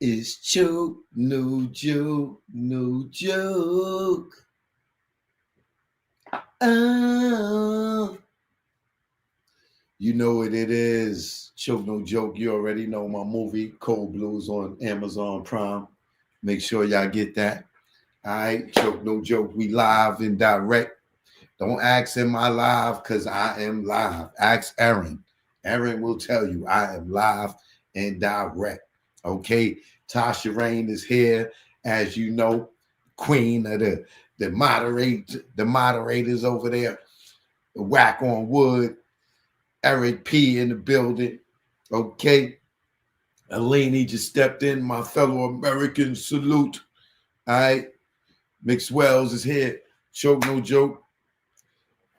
It's joke, no joke, no joke. Oh, you know what it is. Choke, no joke. You already know my movie, Cold Blues, on Amazon Prime. Make sure y'all get that. All right, Choke, no joke. We live and direct. Don't ask in my live because I am live. Ask Aaron. Aaron will tell you I am live and direct. Okay, Tasha Rain is here, as you know, queen of the moderators over there. The Whack on Wood. Eric P in the building. Okay, Eleni just stepped in. My fellow American salute. All right, Mix Wells is here. Choke, no joke.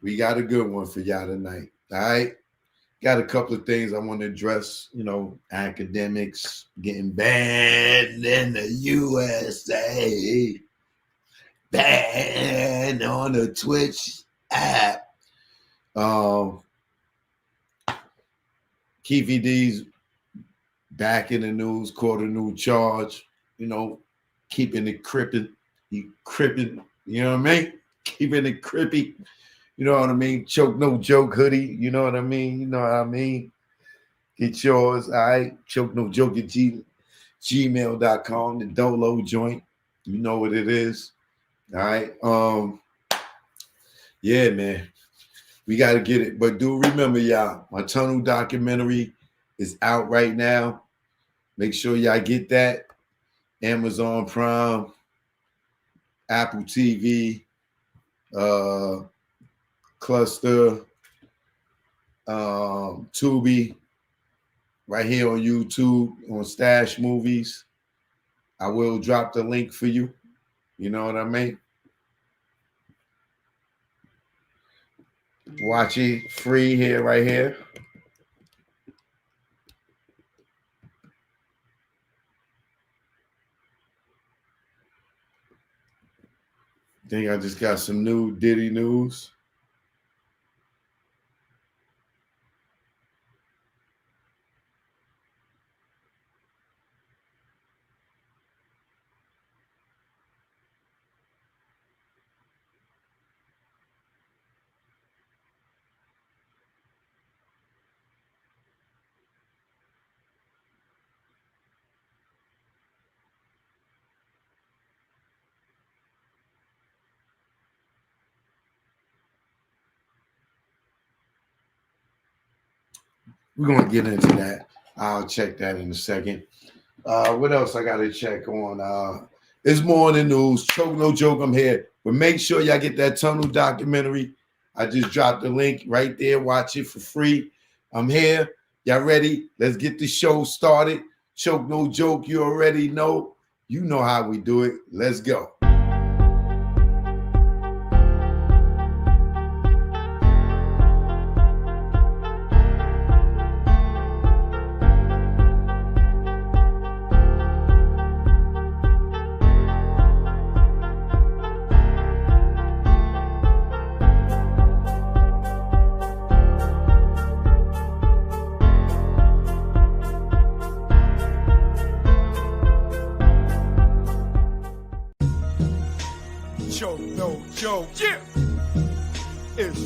We got a good one for y'all tonight. All right. Got a couple of things I want to address. You know, Akademiks getting banned in the USA. Banned on the Twitch app. Keefe back in the news, caught a new charge. You know, keeping it crippin'. He crippin', you know what I mean? Keeping it crippy. You know what I mean? Choke, no joke hoodie. You know what I mean? You know what I mean? Get yours, all right? Choke, no joke at gmail.com. The Dolo joint. You know what it is. All right? Yeah, man. We got to get it. But do remember, y'all, my tunnel documentary is out right now. Make sure y'all get that. Amazon Prime, Apple TV, Cluster, Tubi, right here on YouTube, on Stash Movies. I will drop the link for you. You know what I mean? Watch it free here, right here. I think I just got some new Diddy news. We're going to get into that. I'll check that in a second. What else I got to check on? It's more in the news. Choke, no joke, I'm here. But make sure y'all get that tunnel documentary. I just dropped the link right there. Watch it for free. I'm here. Y'all ready? Let's get the show started. Choke, no joke. You already know. You know how we do it. Let's go.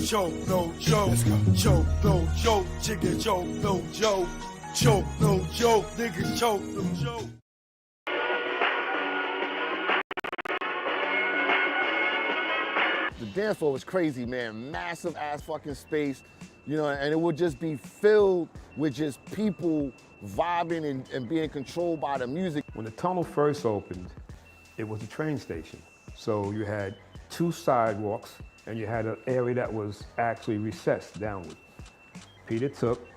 Choke, no joke. Choke, no joke. Chicken choke, no joke. Choke, no joke. Niggas choke, no joke. The dance floor was crazy, man. Massive ass fucking space, you know, and it would just be filled with just people vibing and being controlled by the music. When the tunnel first opened, it was a train station. So you had two sidewalks and you had an area that was actually recessed downward. Peter took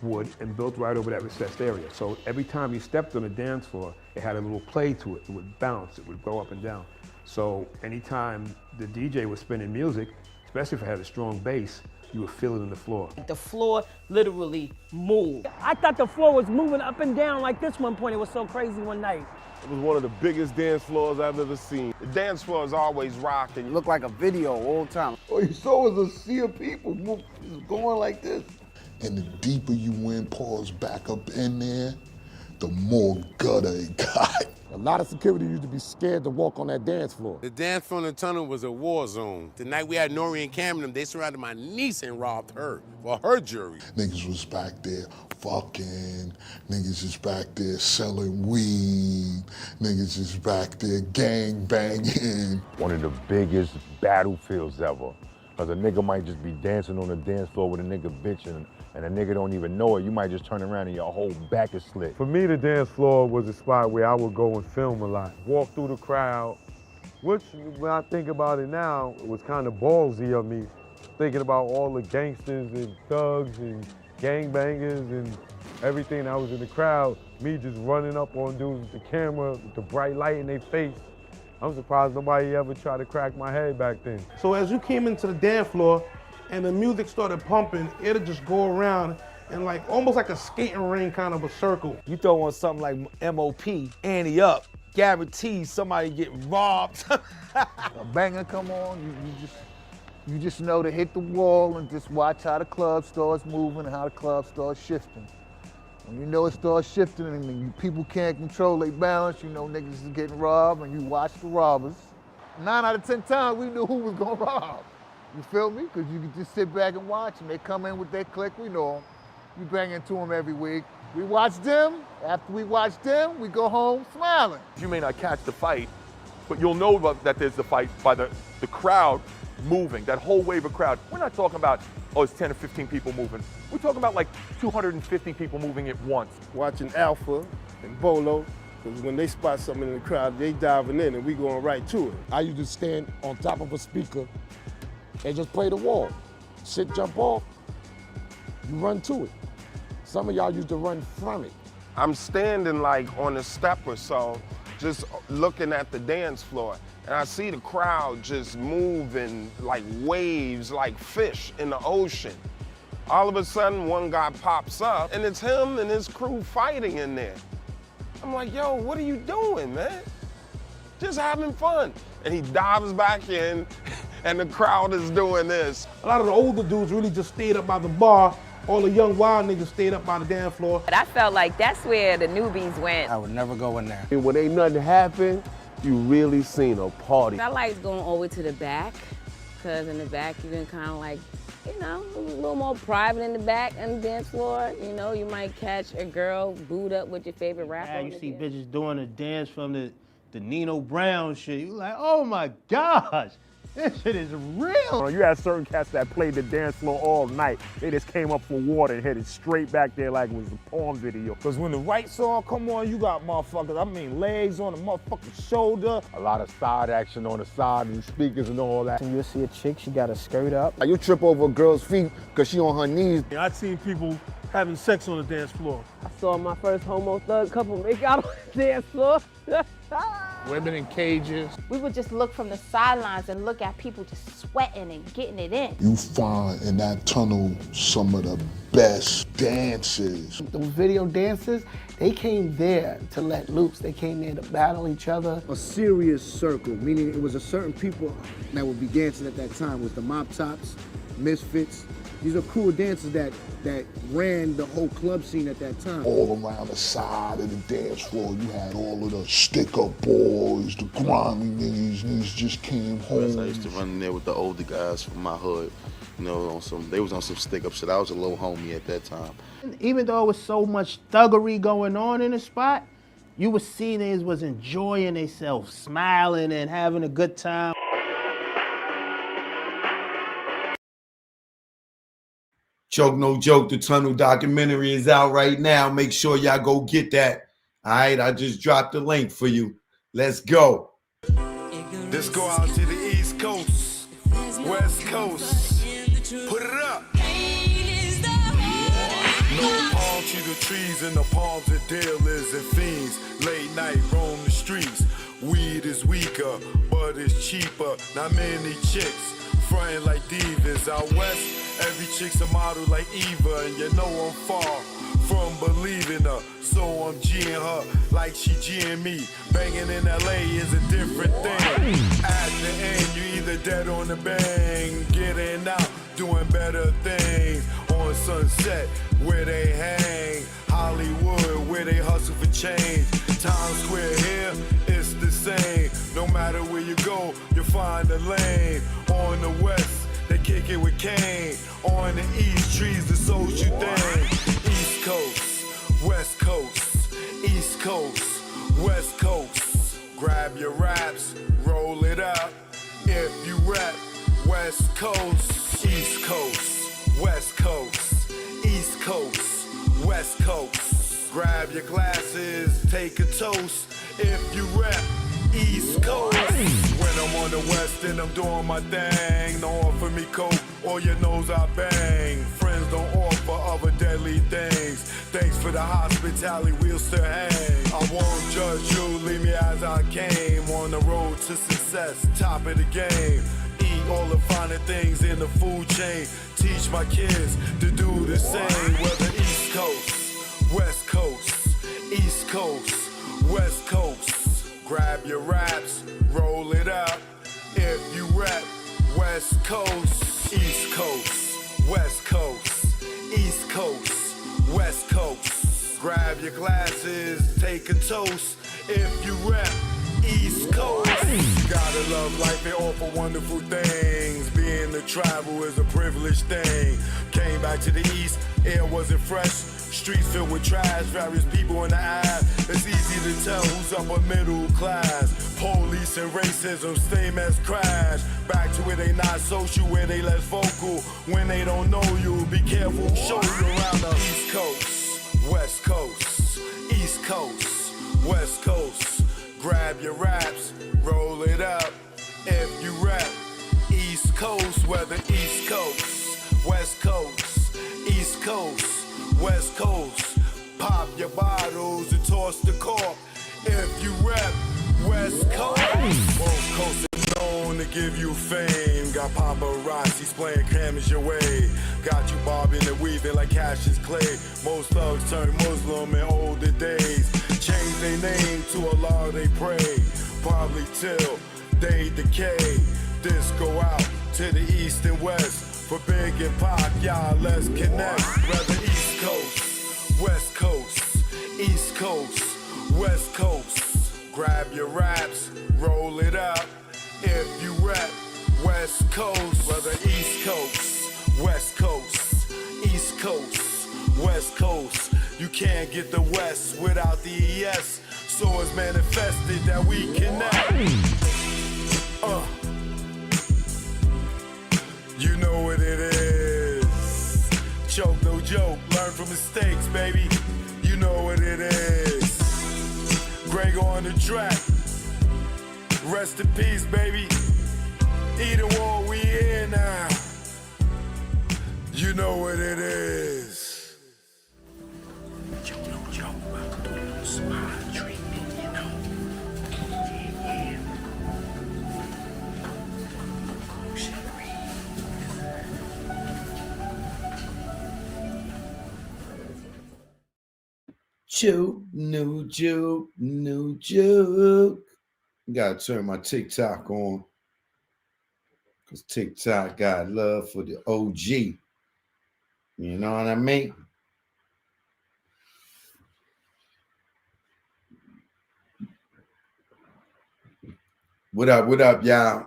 wood and built right over that recessed area. So every time you stepped on the dance floor, it had a little play to it. It would bounce, it would go up and down. So anytime the DJ was spinning music, especially if it had a strong bass, you would feel it in the floor. The floor literally moved. I thought the floor was moving up and down like this one point. It was so crazy one night. It was one of the biggest dance floors I've ever seen. The dance floor is always rocking. It looked like a video all the time. All you saw was a sea of people going like this. And the deeper you went, pause back up in there, the more gutter it got. A lot of security used to be scared to walk on that dance floor. The dance floor in the tunnel was a war zone. The night we had Nori and Camden, they surrounded my niece and robbed her for her jewelry. Niggas was back there fucking, niggas is back there selling weed, niggas is back there gang banging. One of the biggest battlefields ever. Cause a nigga might just be dancing on the dance floor with a nigga bitching and a nigga don't even know it. You might just turn around and your whole back is slit. For me, the dance floor was a spot where I would go and film a lot. Walk through the crowd, which when I think about it now, it was kind of ballsy of me, thinking about all the gangsters and thugs and gangbangers and everything that was in the crowd, me just running up on dudes with the camera, with the bright light in their face. I'm surprised nobody ever tried to crack my head back then. So as you came into the dance floor and the music started pumping, it'll just go around and like almost like a skating ring kind of a circle. You throw on something like MOP, ante up, guaranteed somebody get robbed. A banger come on, you just know to hit the wall and just watch how the club starts moving and how the club starts shifting. When you know it starts shifting and people can't control their balance, you know niggas is getting robbed and you watch the robbers. 9 out of 10 times we knew who was gonna rob. You feel me? Because you can just sit back and watch them. They come in with their clique, we know them. We bang into them every week. We watch them, after we watch them, we go home smiling. You may not catch the fight, but you'll know that there's the fight by the crowd moving, that whole wave of crowd. We're not talking about, oh, it's 10 or 15 people moving. We're talking about like 250 people moving at once. Watching Alpha and Bolo, because when they spot something in the crowd, they diving in and we going right to it. I used to stand on top of a speaker and just play the wall. Shit jump off, you run to it. Some of y'all used to run from it. I'm standing like on a step or so, just looking at the dance floor. And I see the crowd just moving like waves, like fish in the ocean. All of a sudden, one guy pops up, and it's him and his crew fighting in there. I'm like, yo, what are you doing, man? Just having fun. And he dives back in, and the crowd is doing this. A lot of the older dudes really just stayed up by the bar. All the young wild niggas stayed up by the dance floor. But I felt like that's where the newbies went. I would never go in there. And when ain't nothing happen, you really seen a party. I liked going all the way to the back, because in the back you can kind of like, you know, a little more private in the back on the dance floor. You know, you might catch a girl booed up with your favorite rapper. Yeah, you see bitches doing a dance from the Nino Brown shit. You like, oh my gosh, this shit is real. You had certain cats that played the dance floor all night. They just came up for water and headed straight back there like it was a porn video. Because when the right song come on, you got motherfuckers, I mean legs on the motherfucking shoulder. A lot of side action on the side and speakers and all that. And you'll see a chick, she got a skirt up. You trip over a girl's feet because she on her knees. I've seen people having sex on the dance floor. I saw my first homo thug couple make out on the dance floor. Women in cages. We would just look from the sidelines and look at people just sweating and getting it in. You find in that tunnel some of the best dances. Those video dancers, they came there to let loose. They came there to battle each other. A serious circle, meaning it was a certain people that would be dancing at that time. It was the Mop Tops, Misfits. These are cool dancers that ran the whole club scene at that time. All around the side of the dance floor, you had all of the stick-up boys, the grimy niggas just came home. I used to run in there with the older guys from my hood. You know, they was on some stick-up shit. I was a little homie at that time. Even though it was so much thuggery going on in the spot, you would see niggas was enjoying themselves, smiling and having a good time. Choke No Joke, the Tunnel documentary is out right now. Make sure y'all go get that. All right, I just dropped the link for you. Let's go. Let's go out to the East Coast, West Coast. Put it up. No palm to the trees and the palms of dealers and fiends. Late night roam the streets. Weed is weaker, but it's cheaper. Not many chicks frontin' like divas. Out west, every chick's a model like Eva, and you know I'm far from believing her. So I'm G'ing her like she G'ing me. Banging in LA is a different thing. At the end, you either dead on the bang, getting out, doing better things. On Sunset, where they hang, Hollywood, where where they hustle for change. Times Square here, it's the same. No matter where you go, you'll find a lane. On the west, they kick it with Kane. On the east, trees the social thing. East Coast, West Coast, East Coast, West Coast. Grab your raps, roll it up. If you rap West Coast, East Coast, West Coast, East Coast, West Coast. Grab your glasses, take a toast. If you rap East Coast. When I'm on the west and I'm doing my thing, don't offer me coke or your nose I bang. Friends don't offer other deadly things. Thanks for the hospitality, we'll still hang. I won't judge you, leave me as I came. On the road to success, top of the game. Eat all the finer things in the food chain. Teach my kids to do the same. Whether East Coast, West Coast, East Coast, West Coast. Grab your raps, roll it up. If you rap West Coast, East Coast, West Coast, East Coast, West Coast. Grab your glasses, take a toast. If you rap East Coast. Gotta love life, they offer wonderful things. Being to travel is a privileged thing. Came back to the east, air wasn't fresh. Streets filled with trash, various people in the eye. It's easy to tell who's upper middle class. Police and racism, same as crash. Back to where they not social, where they less vocal. When they don't know you, be careful, show you around the East Coast, West Coast, East Coast, West Coast. Grab your raps, roll it up. If you rap East Coast, whether East Coast, West Coast, East Coast, West Coast. Pop your bottles and toss the cork. If you rap West Coast, both coasts are known to give you fame. Got paparazzi playing cameras your way. Got you bobbing and weaving like Cassius Clay. Most thugs turn Muslim in older days. Change their name to Allah they pray. Probably till they decay. This go out to the east and west. For Big and Pac, y'all let's connect. Whether East Coast, West Coast, East Coast, West Coast. Grab your raps, roll it up. If you rap West Coast, whether East Coast, West Coast, East Coast, West Coast. You can't get the West without the ES. So it's manifested that we connect. You know what it is. Choke, no joke. Learn from mistakes, baby. You know what it is. Greg on the track. Rest in peace, baby. Either war, we here now. You know what it is. Choke, no joke. About to do a little smile treatment, you know. Yeah. Joke, no joke, no joke. Gotta turn my TikTok on. Because TikTok got love for the OG. You know what I mean? What up, y'all?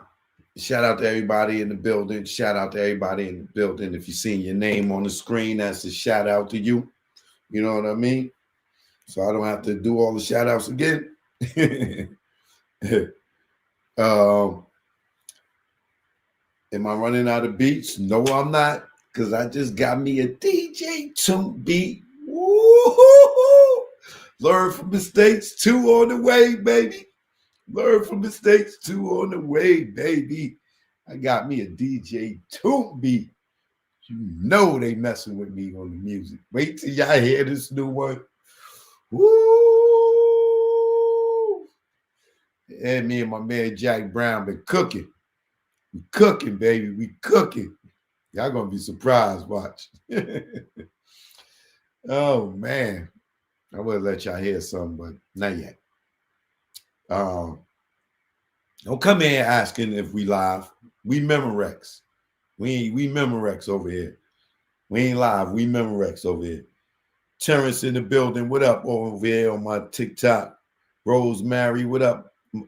Shout out to everybody in the building. Shout out to everybody in the building. If you seen your name on the screen, that's a shout out to you. You know what I mean? So I don't have to do all the shout outs again. Am I running out of beats? No, I'm not, because I just got me a DJ Toon beat. Woo-hoo-hoo! Learn from mistakes, 2 on the way, baby. Learn from mistakes, 2 on the way, baby. I got me a DJ Toon beat. You know they messing with me on the music. Wait till y'all hear this new one. Woo! And me and my man Jack Brown been cooking. We cooking, baby. We cooking. Y'all gonna be surprised. Watch. Oh man, I would let y'all hear something, but not yet. Don't come in asking if we live. We Memorex. We Memorex over here. We ain't live. We Memorex over here. Terrence in the building. What up over here on my TikTok? Rosemary, what up? All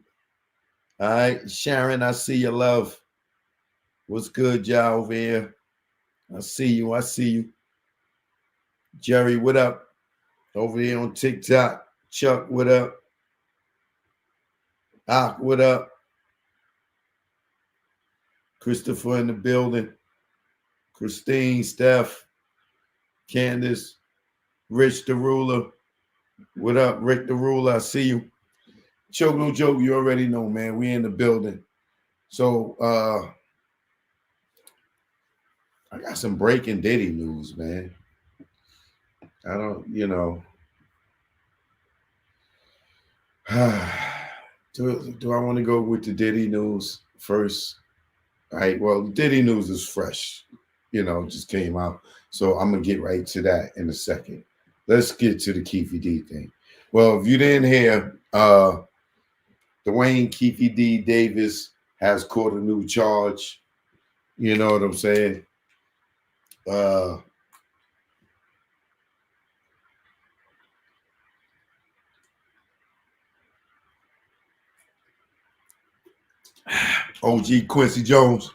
right, Sharon, I see you, love. What's good, y'all over here? I see you. I see you. Jerry, what up? Over here on TikTok. Chuck, what up? Ak, what up? Christopher in the building. Christine, Steph, Candace, Rich the Ruler. What up, Rick the Ruler? I see you. Choke no joke, you already know, man. We in the building. So I got some breaking Diddy news, man. I don't, do I want to go with the Diddy news first? All right, well, the Diddy news is fresh, just came out. So I'm going to get right to that in a second. Let's get to the Keefe D thing. Well, if you didn't hear, Duane Keefe D Davis has caught a new charge. You know what I'm saying? OG Quincy Jones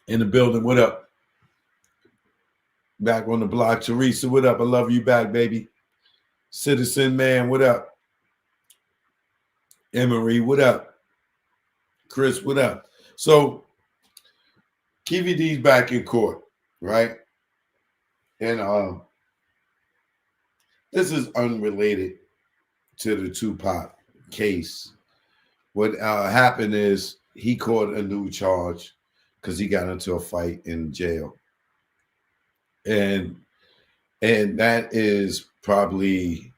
in the building. What up? Back on the block. Teresa, what up? I love you back, baby. Citizen Man, what up? Emery, what up? Chris, what up? So, Keefe D's back in court, right? And this is unrelated to the Tupac case. What happened is he caught a new charge because he got into a fight in jail. And that is probably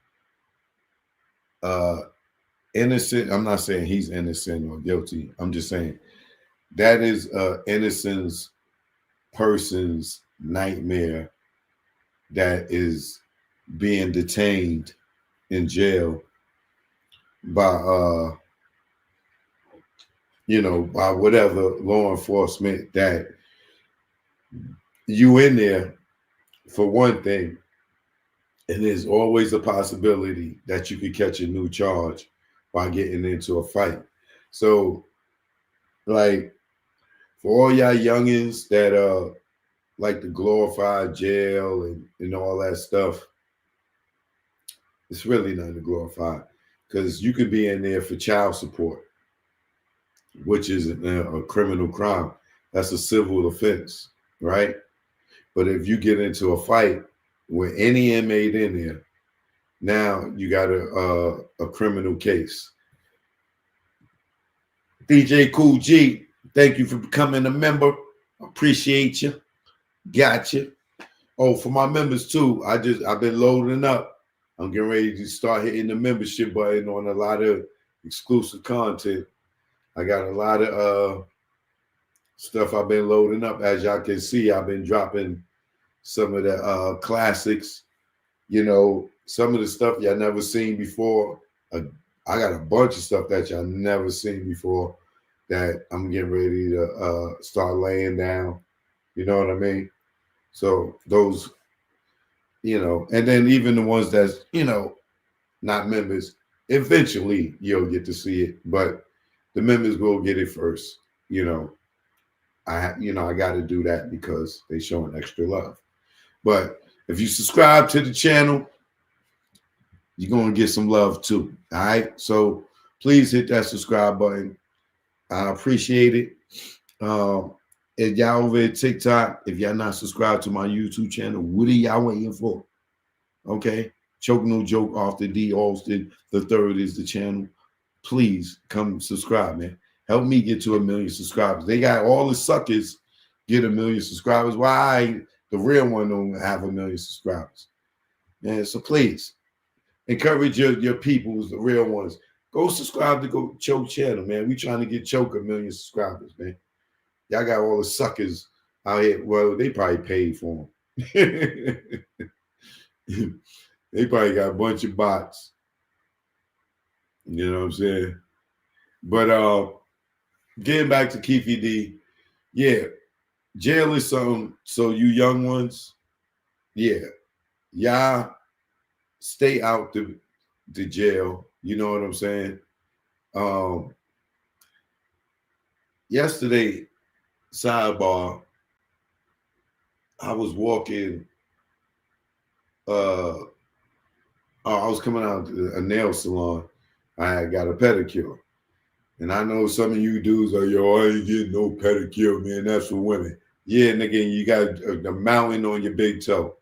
innocent. I'm not saying he's innocent or guilty. I'm just saying that is innocent person's nightmare that is being detained in jail by by whatever law enforcement, that you in there for one thing, and there's always a possibility that you could catch a new charge by getting into a fight. So, like, for all y'all youngins that like the glorified jail and all that stuff, it's really nothing to glorify, because you could be in there for child support, which is a criminal crime. That's a civil offense, right? But if you get into a fight with any inmate in there, now you got a criminal case. DJ Cool G, thank you for becoming a member. Appreciate you. Gotcha. Oh, for my members too, I've been loading up. I'm getting ready to start hitting the membership button on a lot of exclusive content. I got a lot of stuff I've been loading up. As y'all can see, I've been dropping some of the classics, some of the stuff y'all never seen before. I got a bunch of stuff that y'all never seen before that I'm getting ready to start laying down. You know what I mean? So those, and then even the ones that's, not members, eventually you'll get to see it, but the members will get it first. I got to do that because they showing extra love. But if you subscribe to the channel, you're going to get some love too. All right. So please hit that subscribe button. I appreciate it. If y'all over at TikTok, if y'all not subscribed to my YouTube channel, what are y'all waiting for? Okay. Choke No Joke off the D. Alston the third is the channel. Please come subscribe, man. Help me get to 1 million subscribers. They got all the suckers get 1 million subscribers. Why the real one don't have 1 million subscribers? Man, so please encourage your peoples, the real ones. Go subscribe to Go Choke channel, man. We trying to get Choke 1 million subscribers, man. Y'all got all the suckers out here. Well, they probably paid for them. They probably got a bunch of bots. You know what I'm saying? But getting back to Keefe D, yeah, jail is something. So you young ones, yeah, y'all stay out the jail. You know what I'm saying? Yesterday, sidebar, I was walking. I was coming out to a nail salon. I had got a pedicure. And I know some of you dudes are, yo, I ain't getting no pedicure, man. That's for women. Yeah, nigga, you got a mountain on your big toe.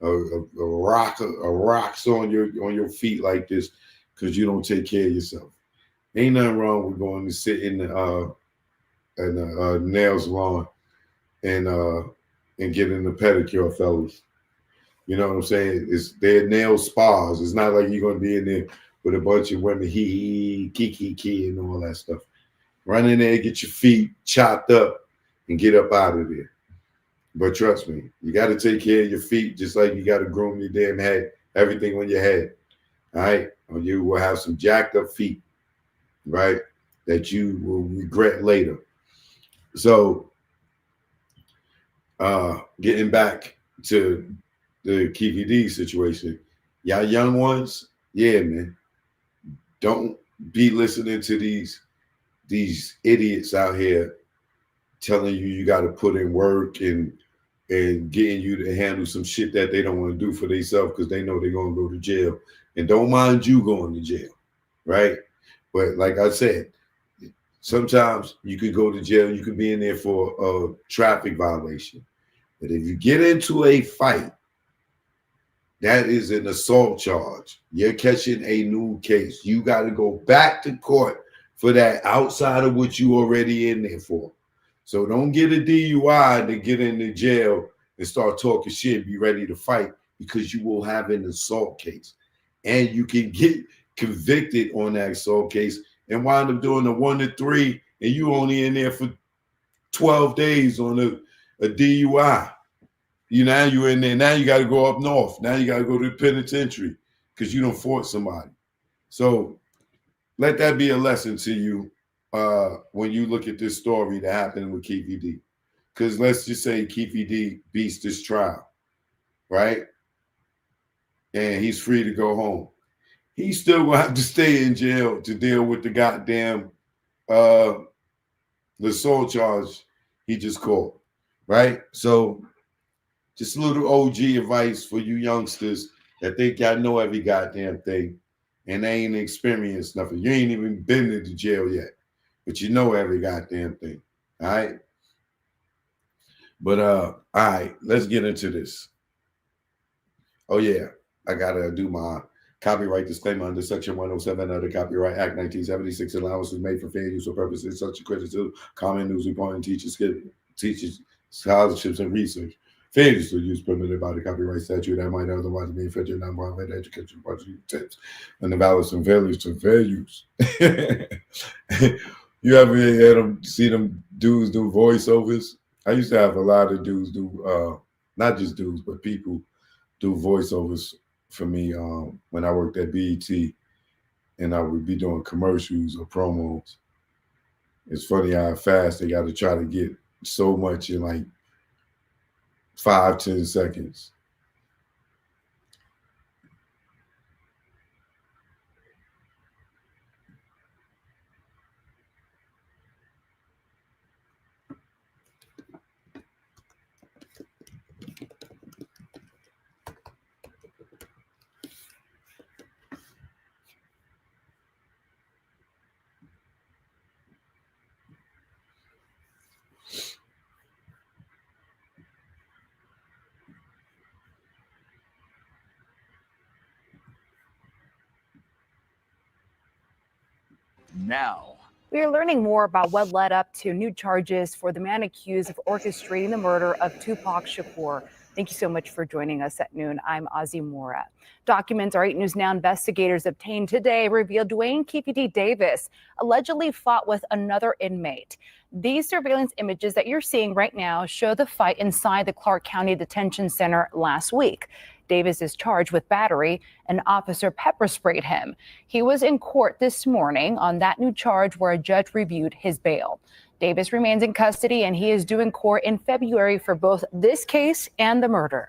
Rocks on your feet like this because you don't take care of yourself. Ain't nothing wrong with going to sit in the nail salon and getting a pedicure, fellas. You know what I'm saying? They're nail spas. It's not like you're gonna be in there with a bunch of women, kiki, and all that stuff. Run in there, get your feet chopped up, and get up out of there. But trust me, you got to take care of your feet just like you got to groom your damn head, everything on your head. All right? Or you will have some jacked up feet, right? That you will regret later. So, getting back to the Keefe situation, y'all young ones, yeah, man, don't be listening to these idiots out here telling you got to put in work and getting you to handle some shit that they don't want to do for themselves because they know they're going to go to jail and don't mind you going to jail, right? But like I said, sometimes you could go to jail, you could be in there for a traffic violation. But if you get into a fight, that is an assault charge. You're catching a new case. You got to go back to court for that outside of what you already in there for. So don't get a DUI to get into jail and start talking shit, be ready to fight because you will have an assault case. And you can get convicted on that assault case and wind up doing a 1 to 3 and you only in there for 12 days on a DUI. Now you're in there. Now you got to go up north. Now you got to go to the penitentiary because you don't force somebody. So let that be a lesson to you when you look at this story that happened with Keefe D. Because let's just say Keefe D beats this trial, right? And he's free to go home. He's still going to have to stay in jail to deal with the goddamn the assault charge he just caught, right? So just a little OG advice for you youngsters that think y'all know every goddamn thing and they ain't experienced nothing. You ain't even been to the jail yet, but you know every goddamn thing. All right. But all right, let's get into this. Oh yeah, I gotta do my copyright disclaimer under Section 107 of the Copyright Act 1976. Allowances made for fair use of purposes such as criticism, comment, news reporting, teachers, scholarships, and research. Fair use of use permitted by the copyright statute that might otherwise be infringing on private education tips and the balance and fair use to fair use. You ever see them dudes do voiceovers? I used to have a lot of dudes do, not just dudes, but people do voiceovers for me when I worked at BET, and I would be doing commercials or promos. It's funny how fast they got to try to get so much in like 5-10 seconds. Now, we are learning more about what led up to new charges for the man accused of orchestrating the murder of Tupac Shakur. Thank you so much for joining us at noon. I'm Ozzy Mora. Documents our 8 News Now investigators obtained today reveal Duane Keefe Davis allegedly fought with another inmate. These surveillance images that you're seeing right now show the fight inside the Clark County Detention Center last week. Davis is charged with battery. An officer pepper sprayed him. He was in court this morning on that new charge where a judge reviewed his bail. Davis remains in custody and he is due in court in February for both this case and the murder.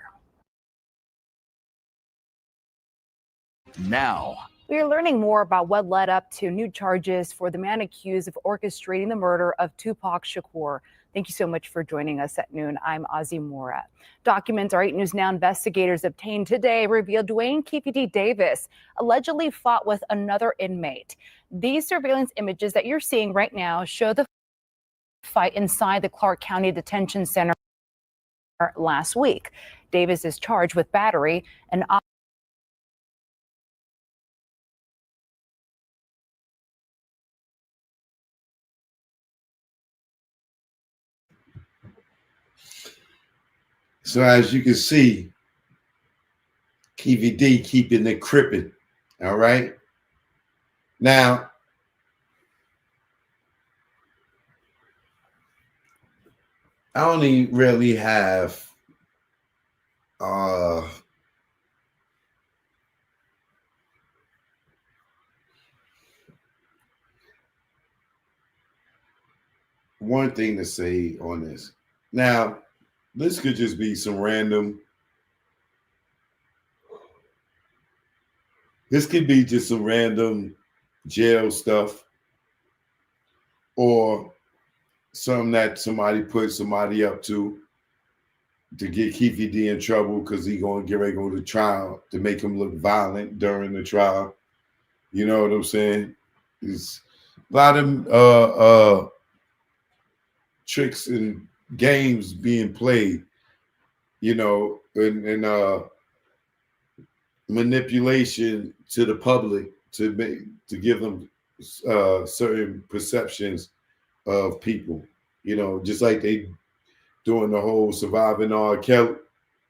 now. We are learning more about what led up to new charges for the man accused of orchestrating the murder of Tupac Shakur. Thank you so much for joining us at noon. I'm Ozzy Mora. Documents our 8 News Now investigators obtained today reveal Duane Keefe Davis allegedly fought with another inmate. These surveillance images that you're seeing right now show the fight inside the Clark County Detention Center last week. Davis is charged with battery and So as you can see, KVD keeping it crippin'. All right. Now, I only really have one thing to say on this. Now, this could just be some random. This could be just some random jail stuff or something that somebody put somebody up to get Keefe D in trouble because he going to get ready to go to trial to make him look violent during the trial. You know what I'm saying? It's a lot of tricks and games being played, you know, and manipulation to the public to give them certain perceptions of people, you know, just like they doing the whole surviving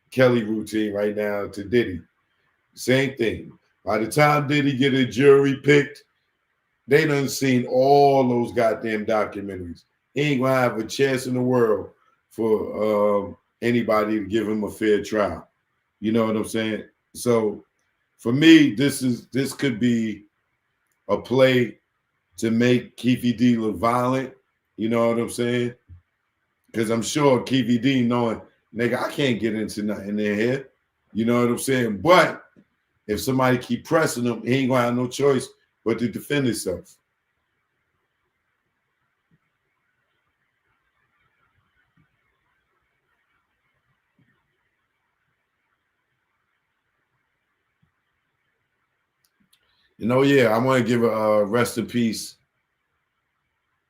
Kelly routine right now to Diddy. Same thing. By the time Diddy get a jury picked, they done seen all those goddamn documentaries. He ain't gonna have a chance in the world for anybody to give him a fair trial. You know what I'm saying? So for me, this could be a play to make Keefe D look violent. You know what I'm saying? Because I'm sure Keefe D knowing, nigga, I can't get into nothing in here. You know what I'm saying? But if somebody keep pressing him, he ain't gonna have no choice but to defend himself. You know, yeah, I want to give a rest in peace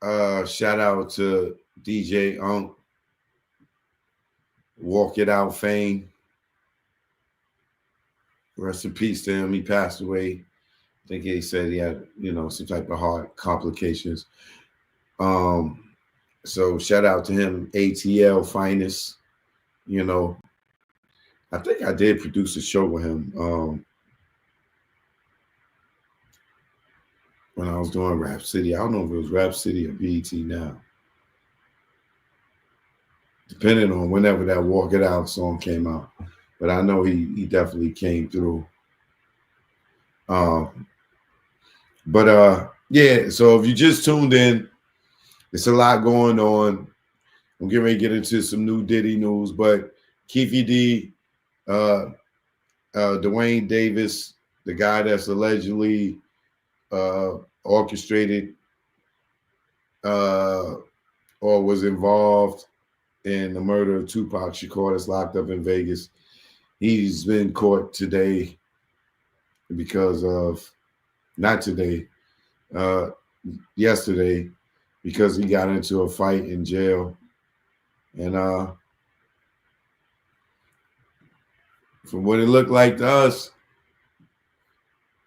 shout out to DJ Unk, Walk It Out fame. Rest in peace to him. He passed away. I think he said he had, you know, some type of heart complications. So shout out to him, ATL finest. You know, I think I did produce a show with him when I was doing Rap City. I don't know if it was Rap City or BET now. Depending on whenever that Walk It Out song came out. But I know he definitely came through. Yeah, so if you just tuned in, it's a lot going on. I'm getting ready to get into some new Diddy news, but Keefe D, Duane Davis, the guy that's allegedly orchestrated or was involved in the murder of Tupac Shakur, that's locked up in Vegas. He's been caught today because of, not today, yesterday, because he got into a fight in jail. And from what it looked like to us,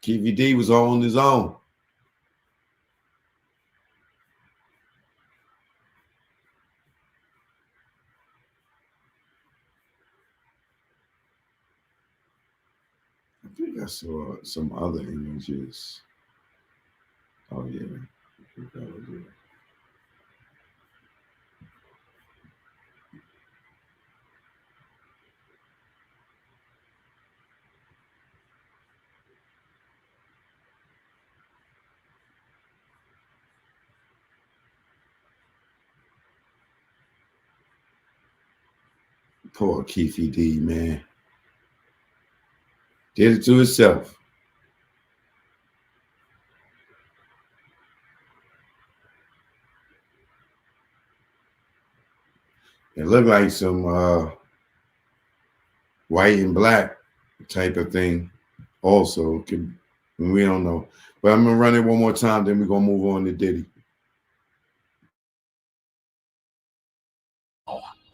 Keefe D was on his own. I think I saw some other images. Oh, yeah. Poor Keefe D, man. Did it to himself. It looked like some white and black type of thing. Also, we don't know. But I'm gonna run it one more time, then we're gonna move on to Diddy.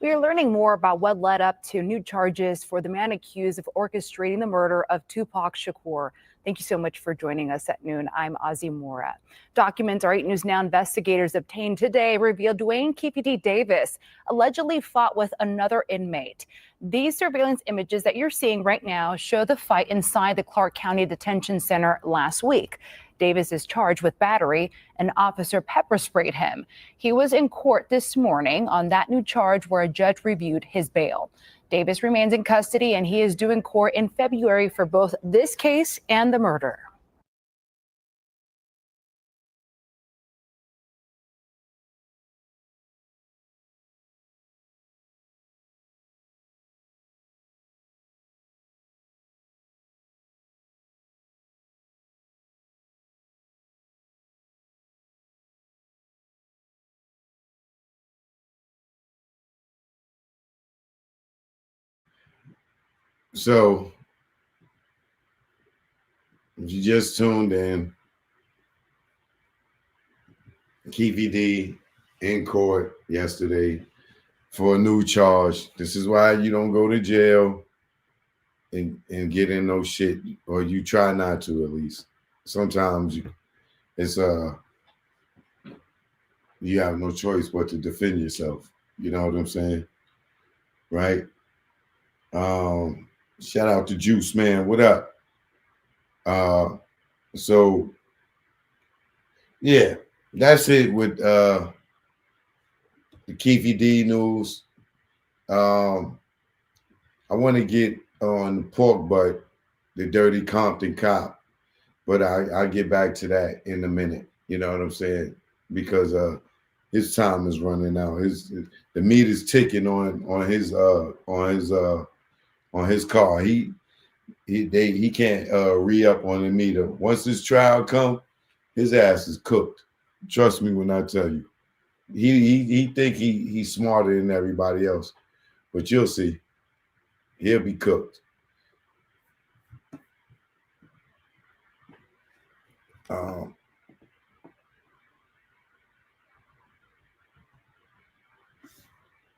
We are learning more about what led up to new charges for the man accused of orchestrating the murder of Tupac Shakur. Thank you so much for joining us at noon. I'm Ozzy Mora. Documents our 8 News Now investigators obtained today reveal Duane Keefe Davis allegedly fought with another inmate. These surveillance images that you're seeing right now show the fight inside the Clark County Detention Center last week. Davis is charged with battery. An officer pepper sprayed him. He was in court this morning on that new charge where a judge reviewed his bail. Davis remains in custody and he is due in court in February for both this case and the murder. So, if you just tuned in, Keefe D in court yesterday for a new charge. This is why you don't go to jail and get in no shit, or you try not to at least. Sometimes it's you have no choice but to defend yourself. You know what I'm saying? Right? Shout out to Juice, man. What up? So yeah, that's it with the Keefe D news. I want to get on pork butt, the dirty Compton cop, but I'll get back to that in a minute. You know what I'm saying? Because his time is running out. The meat is ticking on his car. He can't re-up on the meter. Once this trial comes, his ass is cooked. Trust me when I tell you. He think he's smarter than everybody else, but you'll see. He'll be cooked. All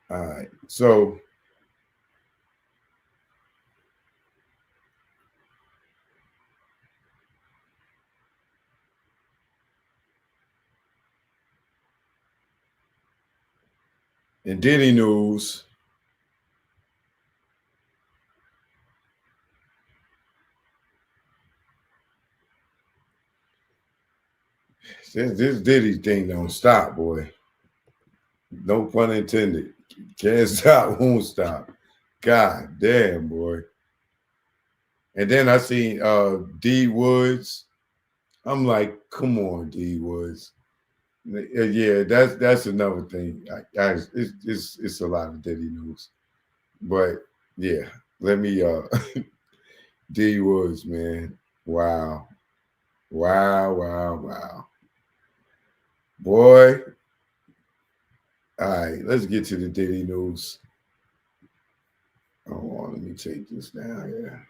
right. So in Diddy news, this Diddy thing don't stop, boy. No pun intended. Can't stop, won't stop. God damn, boy. And then I seen D Woods. I'm like, come on, D Woods. Yeah, that's another thing. It's a lot of Diddy news. But yeah, let me D Woods, man. Wow. Wow. Boy. All right, let's get to the Diddy news. Hold on, let me take this down here.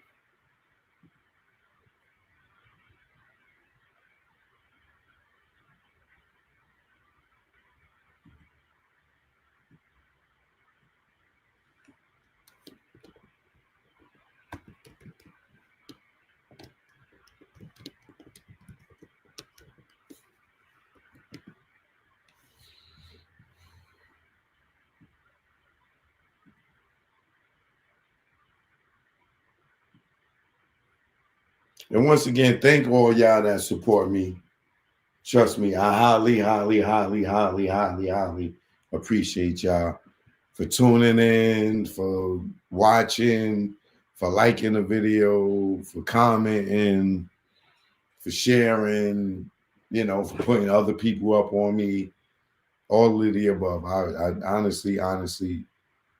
And once again, thank all y'all that support me. Trust me, I highly appreciate y'all for tuning in, for watching, for liking the video, for commenting, for sharing, for putting other people up on me. All of the above. I honestly,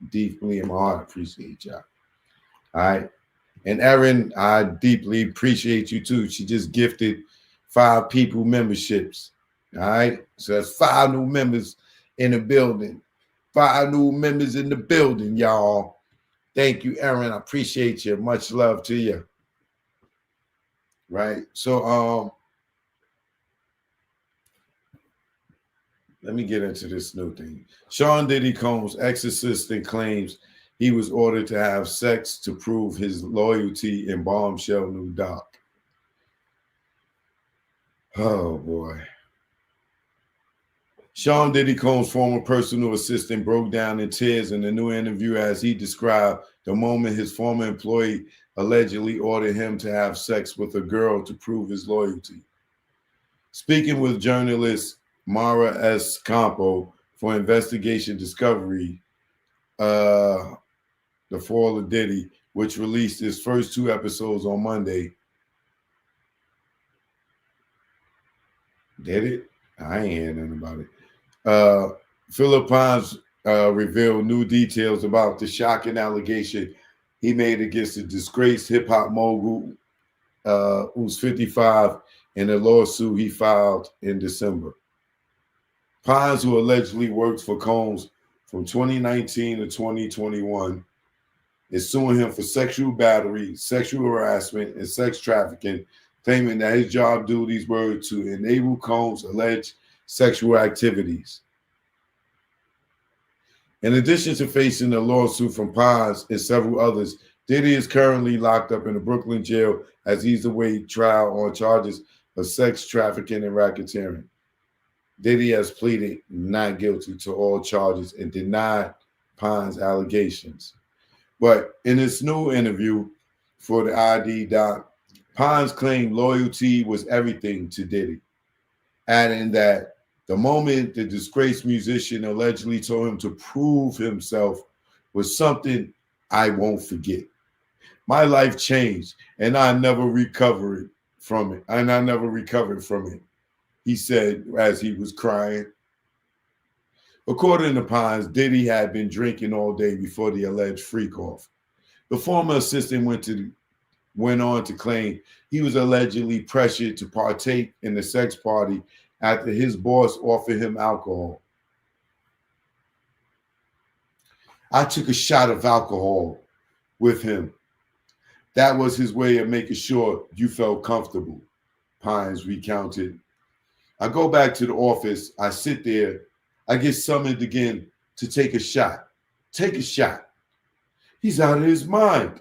deeply in my heart appreciate y'all. All right. And Erin, I deeply appreciate you too. She just gifted 5 people memberships. All right. So that's 5 new members in the building. 5 new members in the building, y'all. Thank you, Aaron. I appreciate you. Much love to you. Right. So let me get into this new thing. Sean Diddy Combs, ex-assistant, claims he was ordered to have sex to prove his loyalty in bombshell new doc. Oh, boy. Sean Diddy Combs' former personal assistant broke down in tears in a new interview as he described the moment his former employee allegedly ordered him to have sex with a girl to prove his loyalty. Speaking with journalist Mara S. Campo for Investigation Discovery, The Fall of Diddy, which released its first 2 episodes on Monday. Did it? I ain't hearing nothing about it. Philip Pons revealed new details about the shocking allegation he made against the disgraced hip-hop mogul who's 55 in a lawsuit he filed in December. Pons, who allegedly worked for Combs from 2019 to 2021, is suing him for sexual battery, sexual harassment, and sex trafficking, claiming that his job duties were to enable Combs' alleged sexual activities. In addition to facing a lawsuit from Pons and several others, Diddy is currently locked up in a Brooklyn jail as he's awaiting trial on charges of sex trafficking and racketeering. Diddy has pleaded not guilty to all charges and denied Pons' allegations. But in his new interview for the ID doc, Pons claimed loyalty was everything to Diddy, adding that the moment the disgraced musician allegedly told him to prove himself was something I won't forget. My life changed, and I never recovered from it. He said as he was crying. According to Pons, Diddy had been drinking all day before the alleged freak-off. The former assistant went on to claim he was allegedly pressured to partake in the sex party after his boss offered him alcohol. I took a shot of alcohol with him. That was his way of making sure you felt comfortable, Pons recounted. I go back to the office. I sit there. I get summoned again to take a shot. Take a shot. He's out of his mind.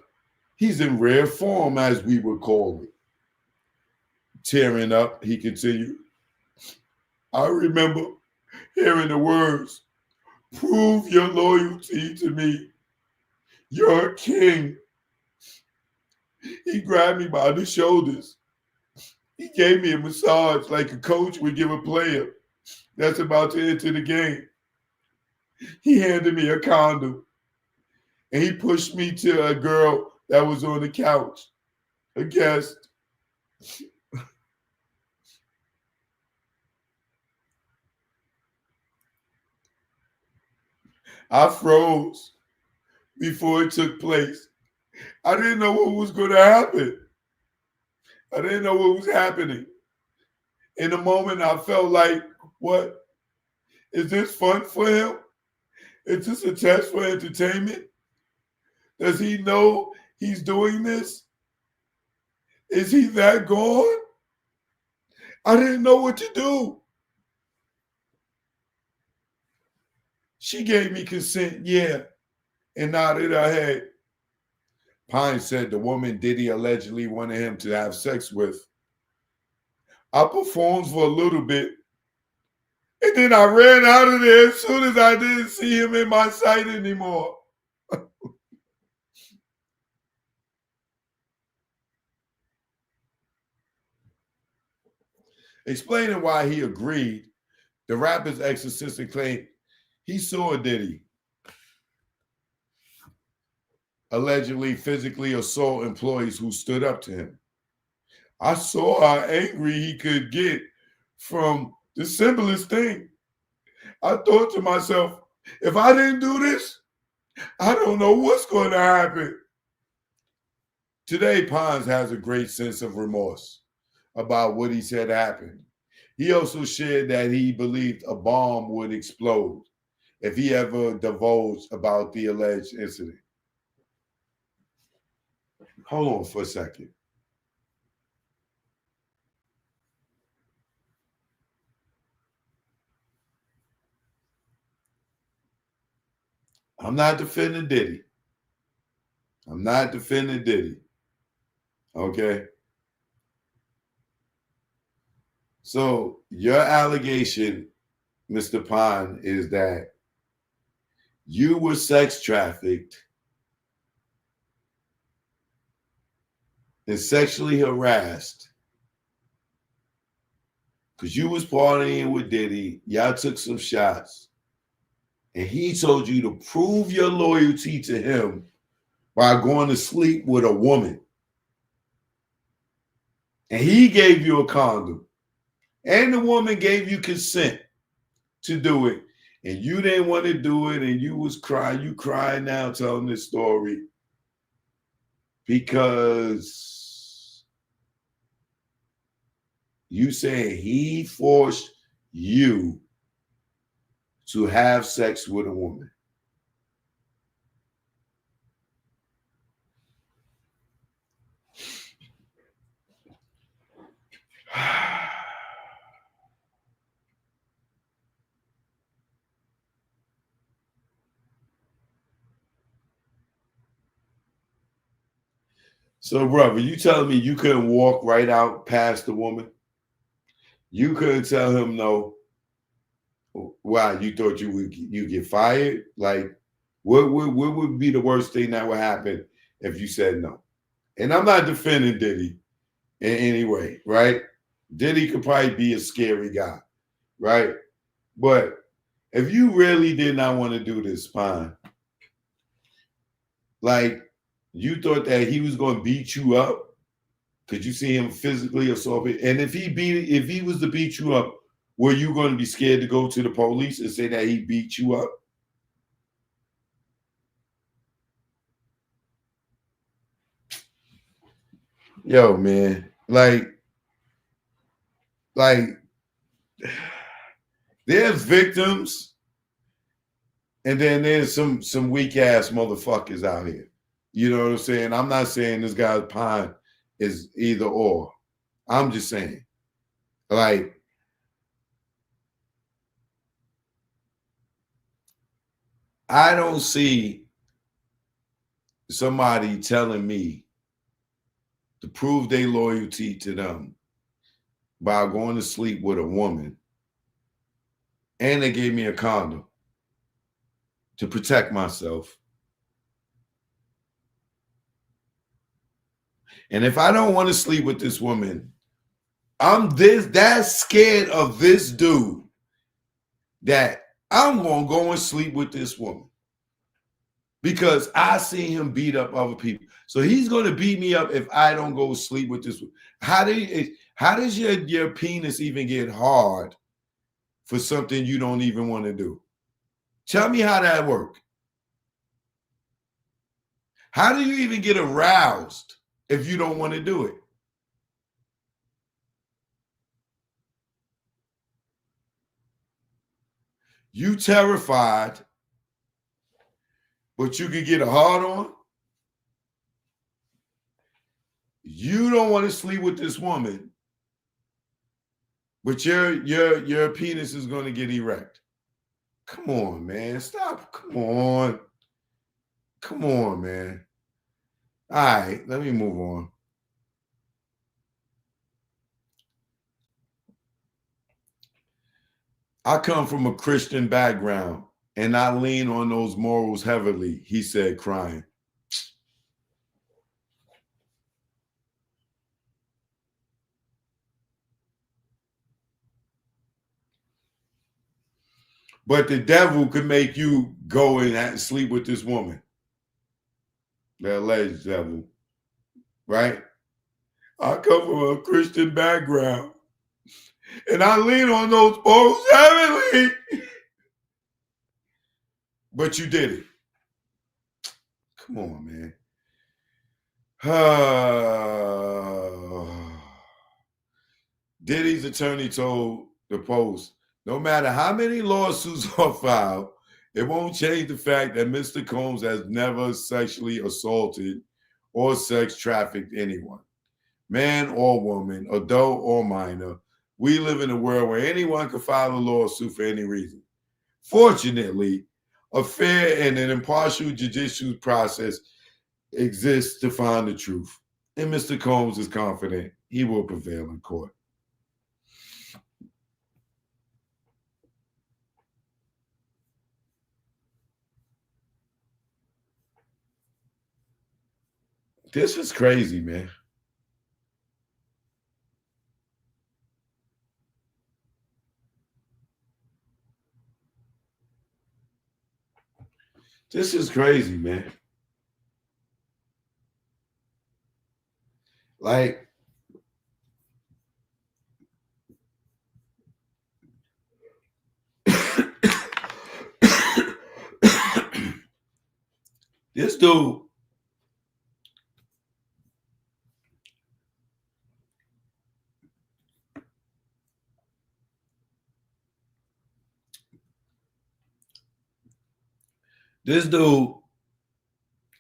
He's in rare form, as we would call it. Tearing up, he continued. I remember hearing the words, prove your loyalty to me. You're a king. He grabbed me by the shoulders. He gave me a massage like a coach would give a player that's about to enter the game. He handed me a condom, and he pushed me to a girl that was on the couch, a guest. I froze before it took place. I didn't know what was going to happen. I didn't know what was happening. In the moment, I felt like, what? Is this fun for him? Is this a test for entertainment? Does he know he's doing this? Is he that gone? I didn't know what to do. She gave me consent, yeah, and nodded her head. Pine said the woman Diddy allegedly wanted him to have sex with. I performed for a little bit, and then I ran out of there as soon as I didn't see him in my sight anymore. Explaining why he agreed, the rapper's ex-assistant claimed he saw Diddy allegedly physically assault employees who stood up to him. I saw how angry he could get from the simplest thing. I thought to myself, if I didn't do this, I don't know what's going to happen. Today, Pons has a great sense of remorse about what he said happened. He also shared that he believed a bomb would explode if he ever divulged about the alleged incident. Hold on for a second. I'm not defending Diddy. I'm not defending Diddy. Okay? So your allegation, Mr. Pond, is that you were sex trafficked and sexually harassed because you was partying with Diddy. Y'all took some shots. And he told you to prove your loyalty to him by going to sleep with a woman. And he gave you a condom. And the woman gave you consent to do it. And you didn't want to do it. And you was crying. You crying now telling this story because you saying he forced you to have sex with a woman. So, brother, you telling me you couldn't walk right out past the woman? You couldn't tell him no? Why? You thought you get fired? Like, what would be the worst thing that would happen if you said no? And I'm not defending Diddy in any way, right? Diddy could probably be a scary guy, right? But if you really did not want to do this, fine. Like, you thought that he was going to beat you up? Could you see him physically assault you? And if he was to beat you up, were you going to be scared to go to the police and say that he beat you up? Yo, man, like there's victims, and then there's some weak ass motherfuckers out here. You know what I'm saying? I'm not saying this guy's pine is either or. I'm just saying, like, I don't see somebody telling me to prove their loyalty to them by going to sleep with a woman, and they gave me a condom to protect myself. And if I don't want to sleep with this woman, I'm that scared of this dude that I'm going to go and sleep with this woman because I see him beat up other people. So he's going to beat me up if I don't go sleep with this woman. How does your penis even get hard for something you don't even want to do? Tell me how that works. How do you even get aroused if you don't want to do it? You terrified, but you could get a hard on? You don't want to sleep with this woman, but your penis is going to get erect. Come on, man. Stop. Come on. Come on, man. All right, let me move on. I come from a Christian background, and I lean on those morals heavily, he said, crying. But the devil could make you go and sleep with this woman. The alleged devil, right? I come from a Christian background, and I lean on those morals heavily. But you did it. Come on, man. Diddy's attorney told the Post, no matter how many lawsuits are filed, It won't change the fact that Mr. Combs has never sexually assaulted or sex trafficked anyone, man or woman, adult or minor. We live in a world where anyone can file a lawsuit for any reason. Fortunately, a fair and an impartial judicial process exists to find the truth. And Mr. Combs is confident he will prevail in court. This is crazy, man. This is crazy, man. Like, this dude,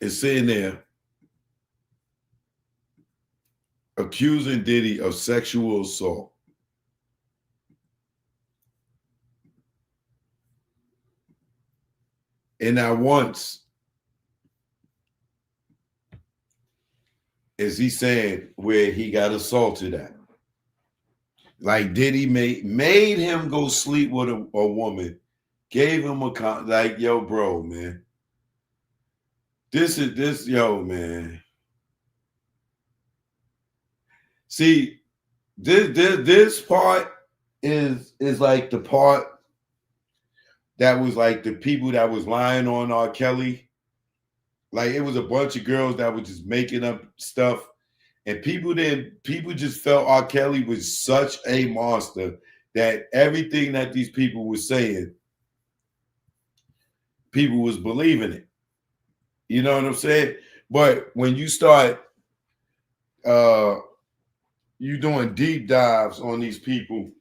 is sitting there accusing Diddy of sexual assault. And not once is he saying where he got assaulted at. Like Diddy made him go sleep with a woman, gave him like, yo, bro, man. Yo, man. See, this part is like the part that was like the people that was lying on R. Kelly. Like it was a bunch of girls that were just making up stuff. And people just felt R. Kelly was such a monster that everything that these people were saying, people was believing it. You know what I'm saying? But when you start you doing deep dives on these people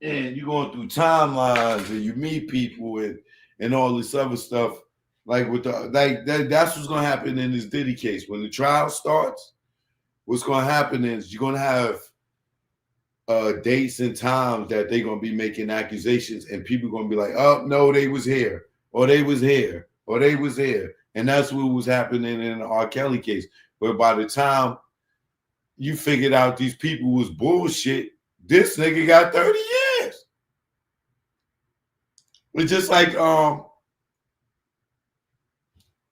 and you're going through timelines and you meet people and all this other stuff, like with that's what's gonna happen in this Diddy case. When the trial starts, what's gonna happen is you're gonna have dates and times that they're gonna be making accusations, and people are gonna be like, oh no, they was here, or they was here, or they was here. And that's what was happening in the R. Kelly case. But by the time you figured out these people was bullshit, this nigga got 30 years. It's just like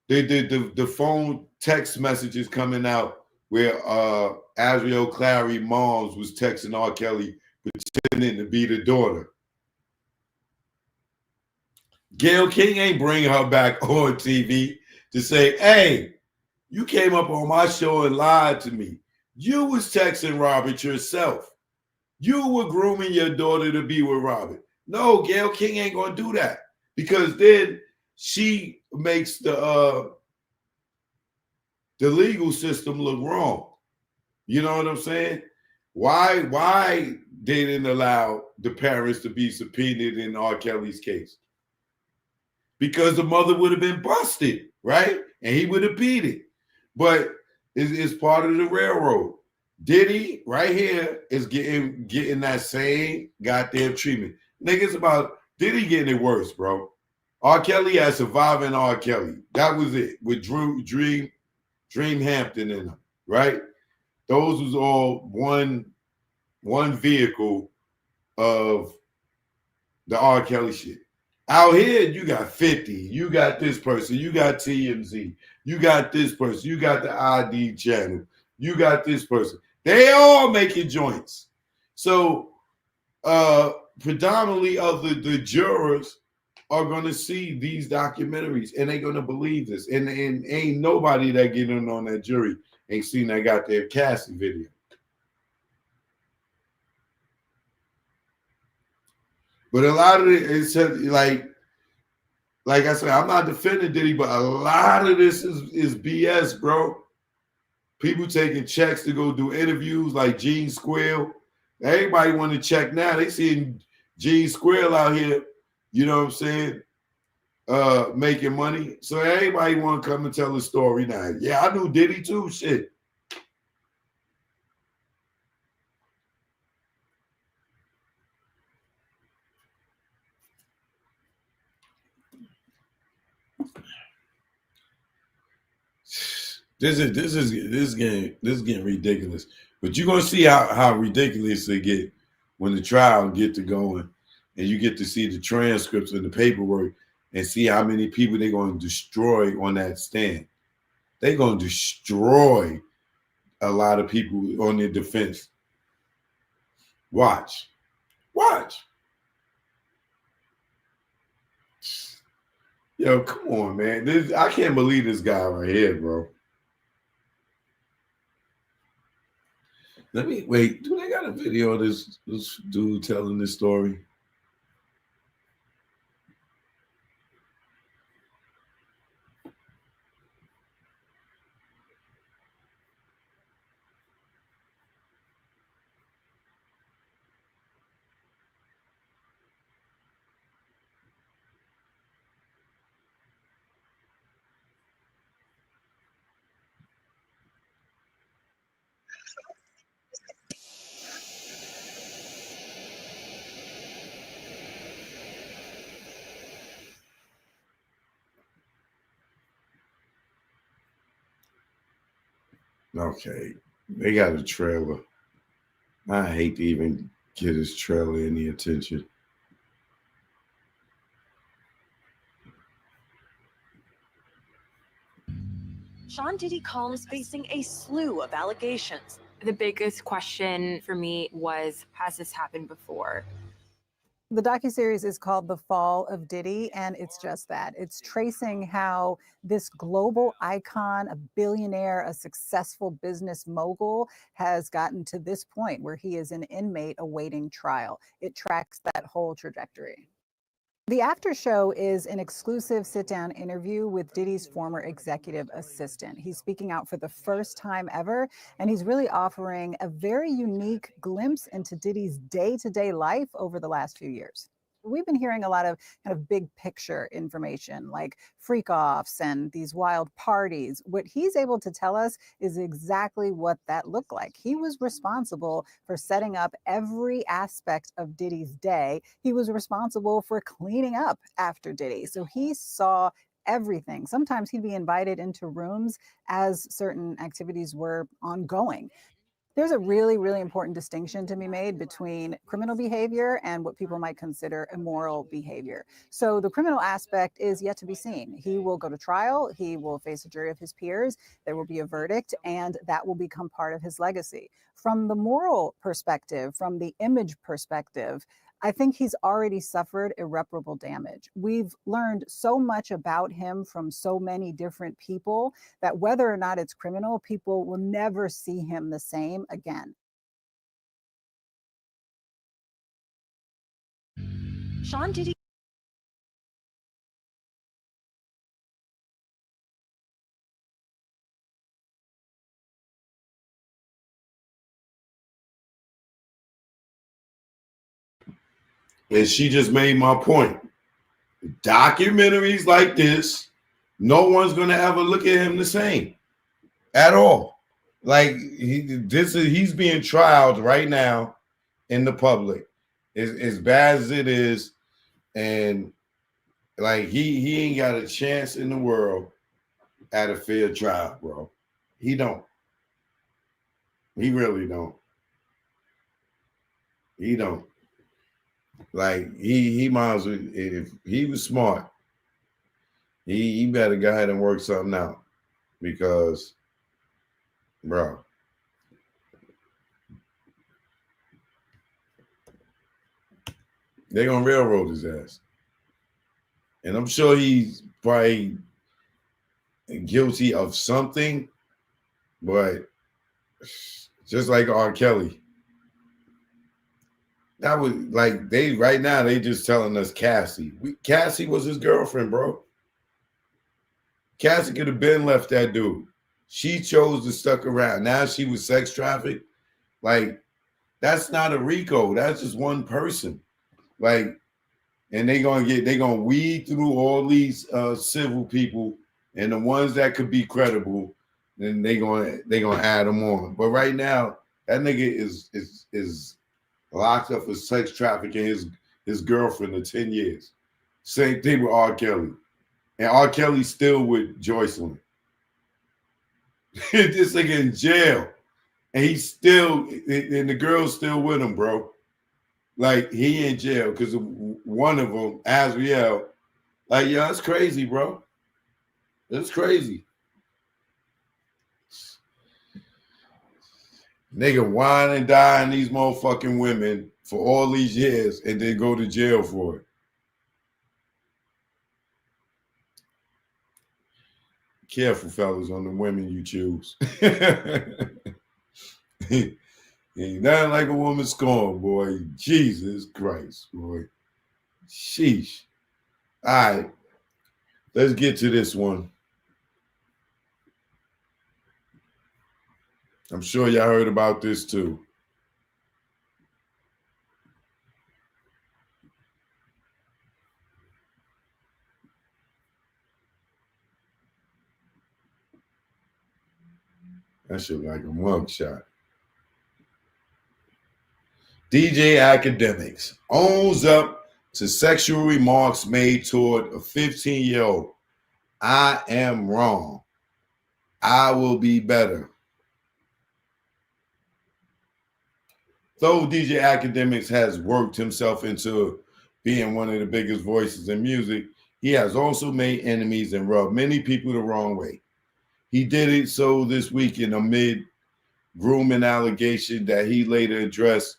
the phone text messages coming out where Azriel Clary moms was texting R. Kelly pretending to be the daughter. Gayle King ain't bringing her back on TV to say, hey, you came up on my show and lied to me. You was texting Robert yourself. You were grooming your daughter to be with Robert. No, Gayle King ain't gonna do that, because then she makes the legal system look wrong. You know what I'm saying? Why they didn't allow the parents to be subpoenaed in R. Kelly's case? Because the mother would have been busted, right? And he would have beat it. But it's part of the railroad. Diddy right here is getting that same goddamn treatment. Niggas about Diddy getting it worse, bro. R. Kelly had Surviving R. Kelly. That was it, with Dream Hampton in them, right? Those was all one vehicle of the R. Kelly shit. Out here, you got 50, you got this person, you got TMZ, you got this person, you got the ID channel, you got this person. They all making joints. So predominantly of the jurors are going to see these documentaries and they're going to believe this. And ain't nobody that getting on that jury ain't seen that goddamn casting video. But a lot of it is like I said, I'm not defending Diddy, but a lot of this is BS, bro. People taking checks to go do interviews like Gene Squill. Everybody want to check now. They seeing Gene Squill out here, you know what I'm saying, making money. So everybody want to come and tell a story now. Yeah, I knew Diddy too. Shit. This is getting ridiculous. But you're gonna see how ridiculous it get when the trial get to going, and you get to see the transcripts and the paperwork and see how many people they're gonna destroy on that stand. They're gonna destroy a lot of people on their defense. Watch. Yo, come on, man. I can't believe this guy right here, bro. Let me wait. Do they got a video of this dude telling this story? Okay, they got a trailer. I hate to even get his trailer any attention. Sean Diddy Combs facing a slew of allegations. The biggest question for me was, has this happened before? The docuseries is called The Fall of Diddy, and it's just that. It's tracing how this global icon, a billionaire, a successful business mogul, has gotten to this point where he is an inmate awaiting trial. It tracks that whole trajectory. The After Show is an exclusive sit-down interview with Diddy's former executive assistant. He's speaking out for the first time ever, and he's really offering a very unique glimpse into Diddy's day-to-day life over the last few years. We've been hearing a lot of kind of big picture information like freak offs and these wild parties. What he's able to tell us is exactly what that looked like. He was responsible for setting up every aspect of Diddy's day. He was responsible for cleaning up after Diddy. So he saw everything. Sometimes he'd be invited into rooms as certain activities were ongoing. There's a really, really important distinction to be made between criminal behavior and what people might consider immoral behavior. So the criminal aspect is yet to be seen. He will go to trial. He will face a jury of his peers. There will be a verdict, and that will become part of his legacy. From the moral perspective, from the image perspective, I think he's already suffered irreparable damage. We've learned so much about him from so many different people that whether or not it's criminal, people will never see him the same again. Sean Diddy. And she just made my point. Documentaries like this, no one's gonna ever look at him the same at all. Like he's being trialed right now in the public. As bad as it is, and like he ain't got a chance in the world at a fair trial, bro. He don't. He really don't. He don't. Like he might as well, if he was smart, he better go ahead and work something out, because, bro, they're gonna railroad his ass. And I'm sure he's probably guilty of something, but just like R. Kelly, that was like right now they just telling us Cassie. Cassie was his girlfriend, bro. Cassie could have been left that dude. She chose to stuck around. Now she was sex trafficked. Like, that's not a RICO. That's just one person. Like, and they gonna weed through all these civil people, and the ones that could be credible, then they gonna add them on. But right now, that nigga is locked up for sex trafficking his girlfriend of 10 years. Same thing with R. Kelly. And R. Kelly's still with Joycelyn. This nigga in jail. And he's still, and the girl's still with him, bro. Like, he in jail because one of them, Azriel, like, yo, that's crazy, bro. That's crazy. Nigga wine and dine these motherfucking women for all these years and then go to jail for it. Careful, fellas, on the women you choose. Ain't nothing like a woman scorned, boy. Jesus Christ, boy. Sheesh. All right. Let's get to this one. I'm sure y'all heard about this too. That shit like a mugshot. DJ Akademiks owns up to sexual remarks made toward a 15-year-old. I am wrong. I will be better. Though DJ Akademiks has worked himself into being one of the biggest voices in music, he has also made enemies and rubbed many people the wrong way. He did it so this weekend amid grooming allegation that he later addressed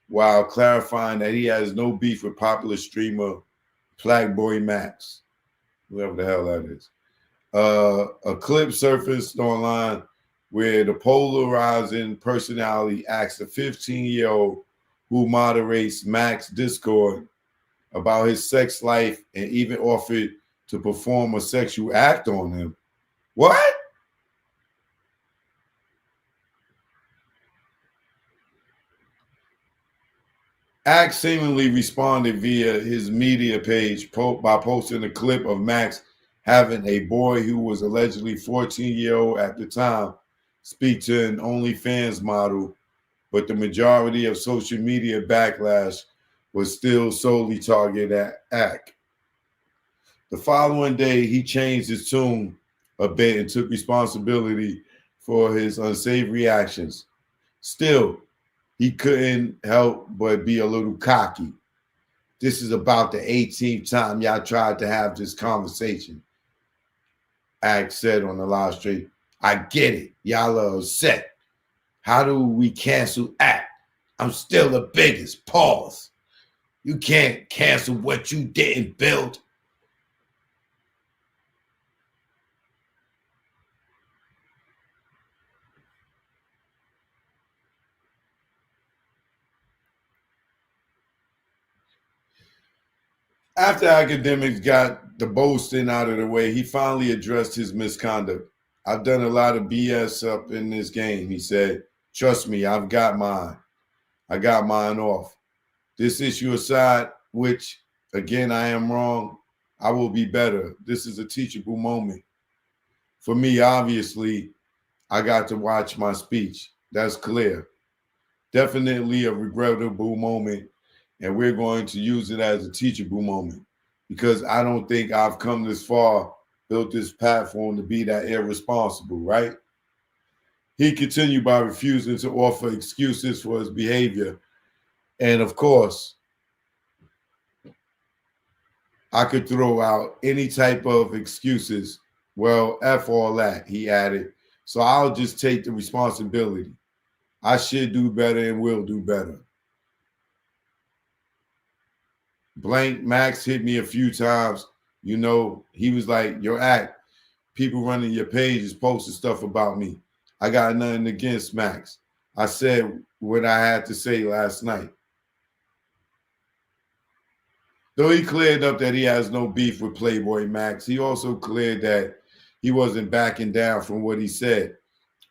while clarifying that he has no beef with popular streamer Blackboy Max, whoever the hell that is. A clip surfaced online where the polarizing personality asked a 15-year-old who moderates Max Discord about his sex life and even offered to perform a sexual act on him. What? Axe seemingly responded via his media page by posting a clip of Max having a boy who was allegedly 14-year-old at the time speak to an OnlyFans model, but the majority of social media backlash was still solely targeted at Axe. The following day, he changed his tune a bit and took responsibility for his unsavory actions. Still, he couldn't help but be a little cocky. This is about the 18th time y'all tried to have this conversation. Axe said on the live stream, I get it. Y'all are upset. How do we cancel Axe? I'm still the biggest. Pause. You can't cancel what you didn't build. After Akademiks got the boasting out of the way, he finally addressed his misconduct. I've done a lot of BS up in this game, he said. Trust me, I've got mine. I got mine off. This issue aside, which, again, I am wrong, I will be better. This is a teachable moment. For me, obviously, I got to watch my speech. That's clear. Definitely a regrettable moment, and we're going to use it as a teachable moment because I don't think I've come this far, built this platform to be that irresponsible, right? He continued by refusing to offer excuses for his behavior. And of course, I could throw out any type of excuses. Well, F all that, he added. So I'll just take the responsibility. I should do better and will do better. Blank Max hit me a few times. You know, he was like, your act, people running your page is posting stuff about me. I got nothing against Max. I said what I had to say last night. Though he cleared up that he has no beef with Playboy Max, he also cleared that he wasn't backing down from what he said.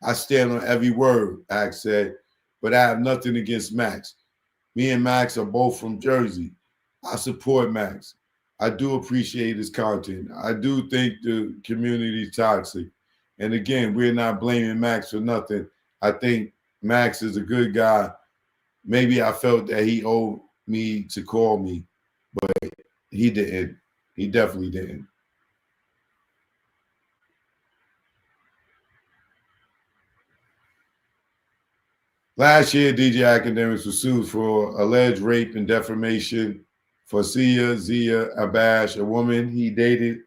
I stand on every word, Axe said, but I have nothing against Max. Me and Max are both from Jersey. I support Max. I do appreciate his content. I do think the community is toxic. And again, we're not blaming Max for nothing. I think Max is a good guy. Maybe I felt that he owed me to call me, but he didn't. He definitely didn't. Last year, DJ Akademiks was sued for alleged rape and defamation for Zia Abash, a woman he dated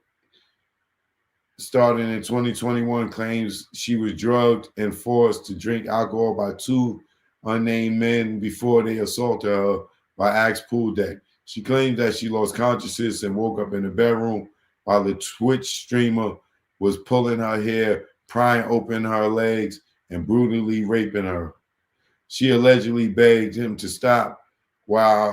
starting in 2021, claims she was drugged and forced to drink alcohol by two unnamed men before they assaulted her by Axe Pool Deck. She claims that she lost consciousness and woke up in the bedroom while the Twitch streamer was pulling her hair, prying open her legs, and brutally raping her. She allegedly begged him to stop while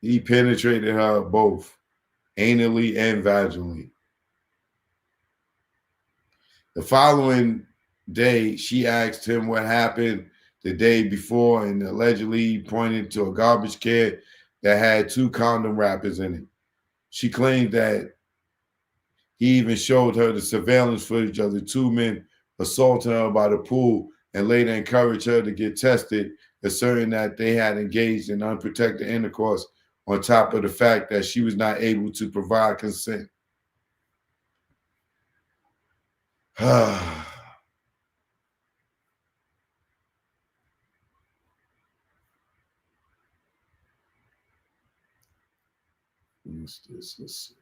he penetrated her both anally and vaginally. The following day, she asked him what happened the day before and allegedly pointed to a garbage can that had 2 condom wrappers in it. She claimed that he even showed her the surveillance footage of the 2 men assaulting her by the pool and later encouraged her to get tested, asserting that they had engaged in unprotected intercourse on top of the fact that she was not able to provide consent. What's this? Let's see.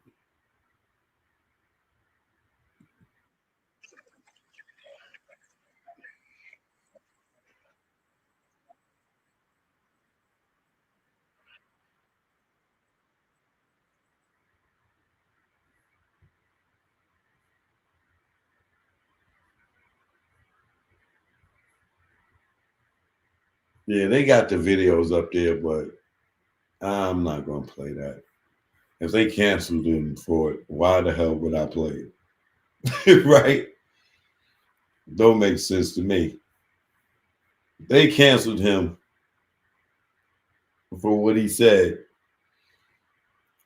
Yeah, they got the videos up there, but I'm not going to play that. If they canceled him for it, why the hell would I play it? Right? Don't make sense to me. They canceled him for what he said.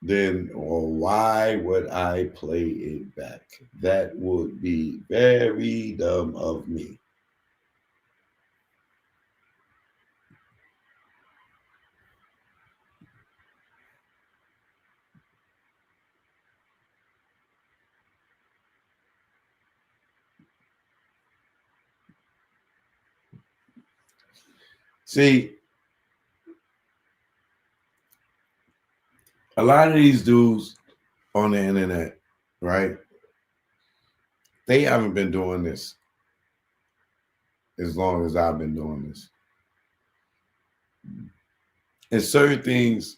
Then, or why would I play it back? That would be very dumb of me. See, a lot of these dudes on the internet, right? They haven't been doing this as long as I've been doing this. And certain things,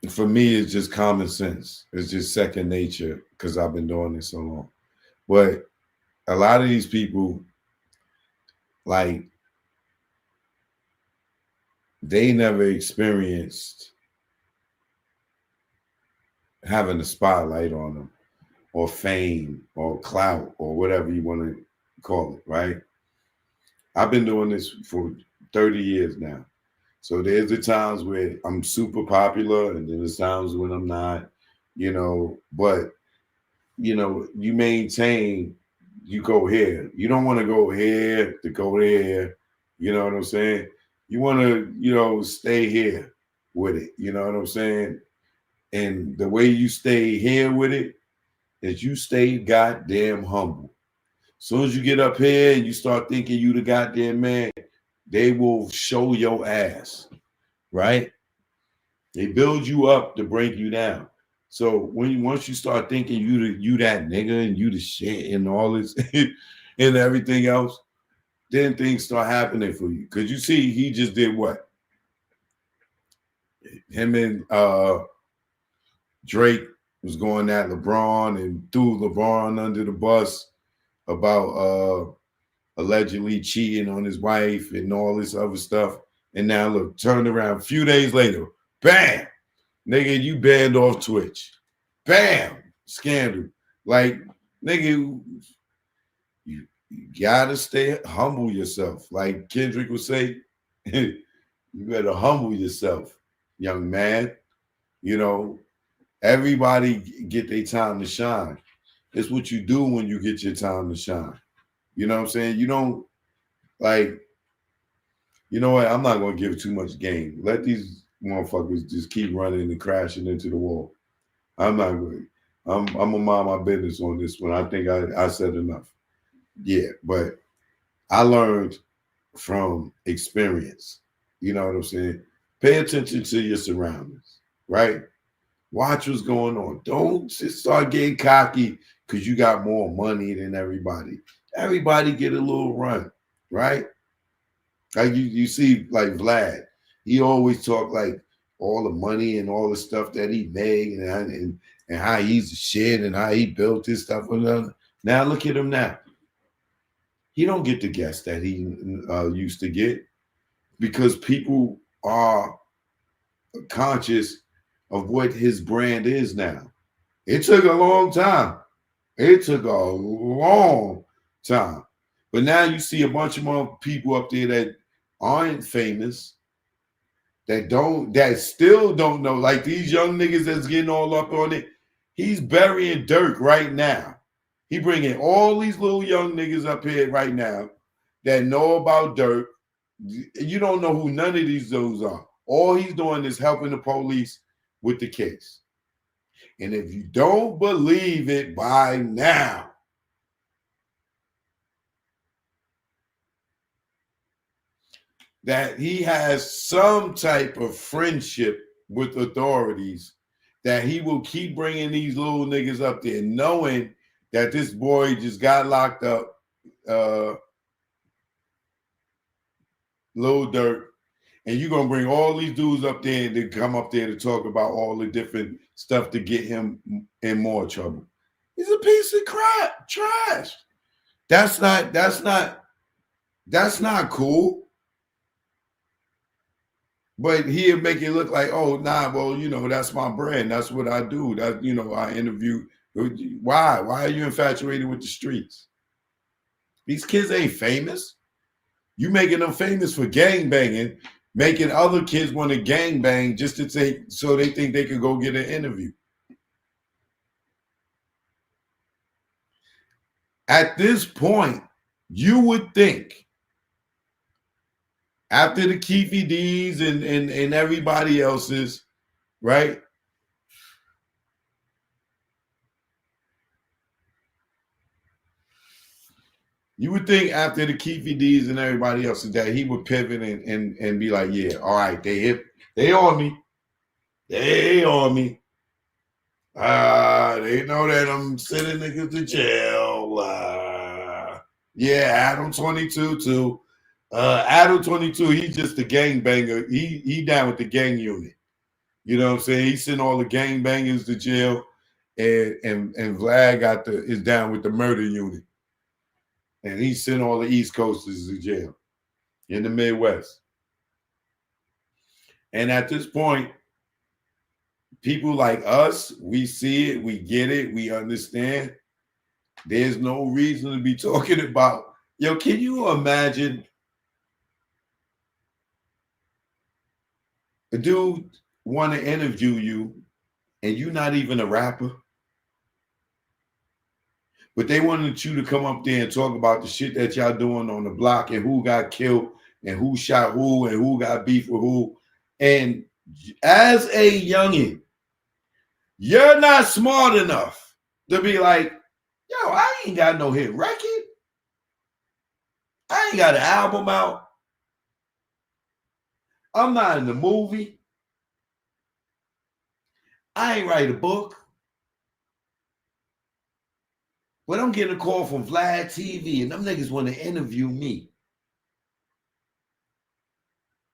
for me, it's just common sense. It's just second nature because I've been doing this so long. But a lot of these people, like, they never experienced having a spotlight on them or fame or clout or whatever you want to call it, right? I've been doing this for 30 years now. So there's the times where I'm super popular and then there's times when I'm not, but, you maintain, you go here. You don't want to go here to go there. You know what I'm saying? You want to, stay here with it. You know what I'm saying? And the way you stay here with it is you stay goddamn humble. As soon as you get up here and you start thinking you the goddamn man, they will show your ass, right? They build you up to break you down. So once you start thinking you that nigga and you the shit and all this and everything else, then things start happening for you. Because you see, he just did what? Him and Drake was going at LeBron and threw LeBron under the bus about allegedly cheating on his wife and all this other stuff. And now look, turned around a few days later, bam, nigga, you banned off Twitch. Bam, scandal. Like, nigga, You gotta stay humble yourself. Like Kendrick would say, you better humble yourself, young man. You know, everybody get their time to shine. It's what you do when you get your time to shine. You know what I'm saying? You don't like, you know what? I'm not gonna give too much game. Let these motherfuckers just keep running and crashing into the wall. I'm not going. I'm gonna mind my business on this one. I think I said enough. Yeah, but I learned from experience. You know what I'm saying? Pay attention to your surroundings, right? Watch what's going on. Don't just start getting cocky because you got more money than everybody. Everybody get a little run, right? Like you see, like Vlad, he always talk like all the money and all the stuff that he made and how he's the shit and how he built his stuff. Now look at him now. He don't get the guests that he used to get because people are conscious of what his brand is now. It took a long time. It took a long time. But now you see a bunch of more people up there that aren't famous, that still don't know. Like these young niggas that's getting all up on it. He's burying Dirk right now. He bringing all these little young niggas up here right now that know about Dirk. You don't know who none of these dudes are. All he's doing is helping the police with the case. And if you don't believe it by now, that he has some type of friendship with authorities, that he will keep bringing these little niggas up there, knowing that this boy just got locked up, Lil Durk, and you're going to bring all these dudes up there and then come up there to talk about all the different stuff to get him in more trouble. He's a piece of crap, trash. That's not cool. But he'll make it look like, oh, nah, well, you know, that's my brand. That's what I do. That, you know, I interview. Why? Why are you infatuated with the streets? These kids ain't famous. You making them famous for gang banging, making other kids want to gang bang just to take, so they think they could go get an interview. At this point, you would think, after the Keefe D's and everybody else's, right? You would think after the Keefe D's and everybody else that he would pivot and be like, yeah, all right, they on me. They on me. They know that I'm sending niggas to jail. Yeah, Adam 22 too. Adam 22, he's just a gang banger. He down with the gang unit. You know what I'm saying? He sent all the gang bangers to jail, and Vlad is down with the murder unit. And he sent all the East Coasters to jail in the Midwest. And at this point, people like us, we see it, we get it, we understand. There's no reason to be talking about, yo, can you imagine a dude want to interview you and you're not even a rapper? But they wanted you to come up there and talk about the shit that y'all doing on the block and who got killed and who shot who and who got beef with who. And as a youngin', you're not smart enough to be like, yo, I ain't got no hit record. I ain't got an album out. I'm not in the movie. I ain't write a book. But I'm getting a call from Vlad TV and them niggas want to interview me.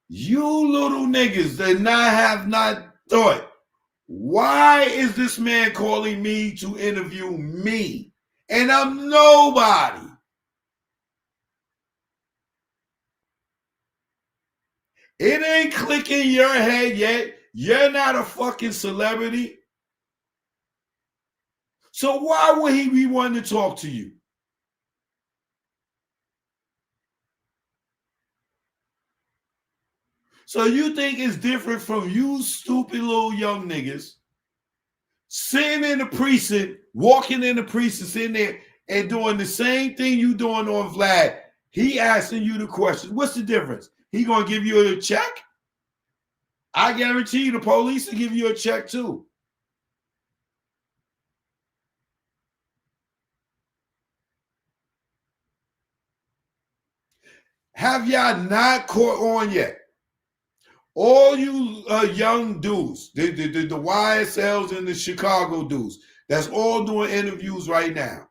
You little niggas that have not thought, why is this man calling me to interview me? And I'm nobody. It ain't clicking your head yet. You're not a fucking celebrity. So why would he be wanting to talk to you? So you think it's different from you stupid little young niggas sitting in the precinct, walking in the precinct, sitting there and doing the same thing you doing on Vlad. He asking you the questions. What's the difference? He gonna give you a check? I guarantee you the police will give you a check too. Have y'all not caught on yet? All you young dudes, the YSLs and the Chicago dudes, that's all doing interviews right now.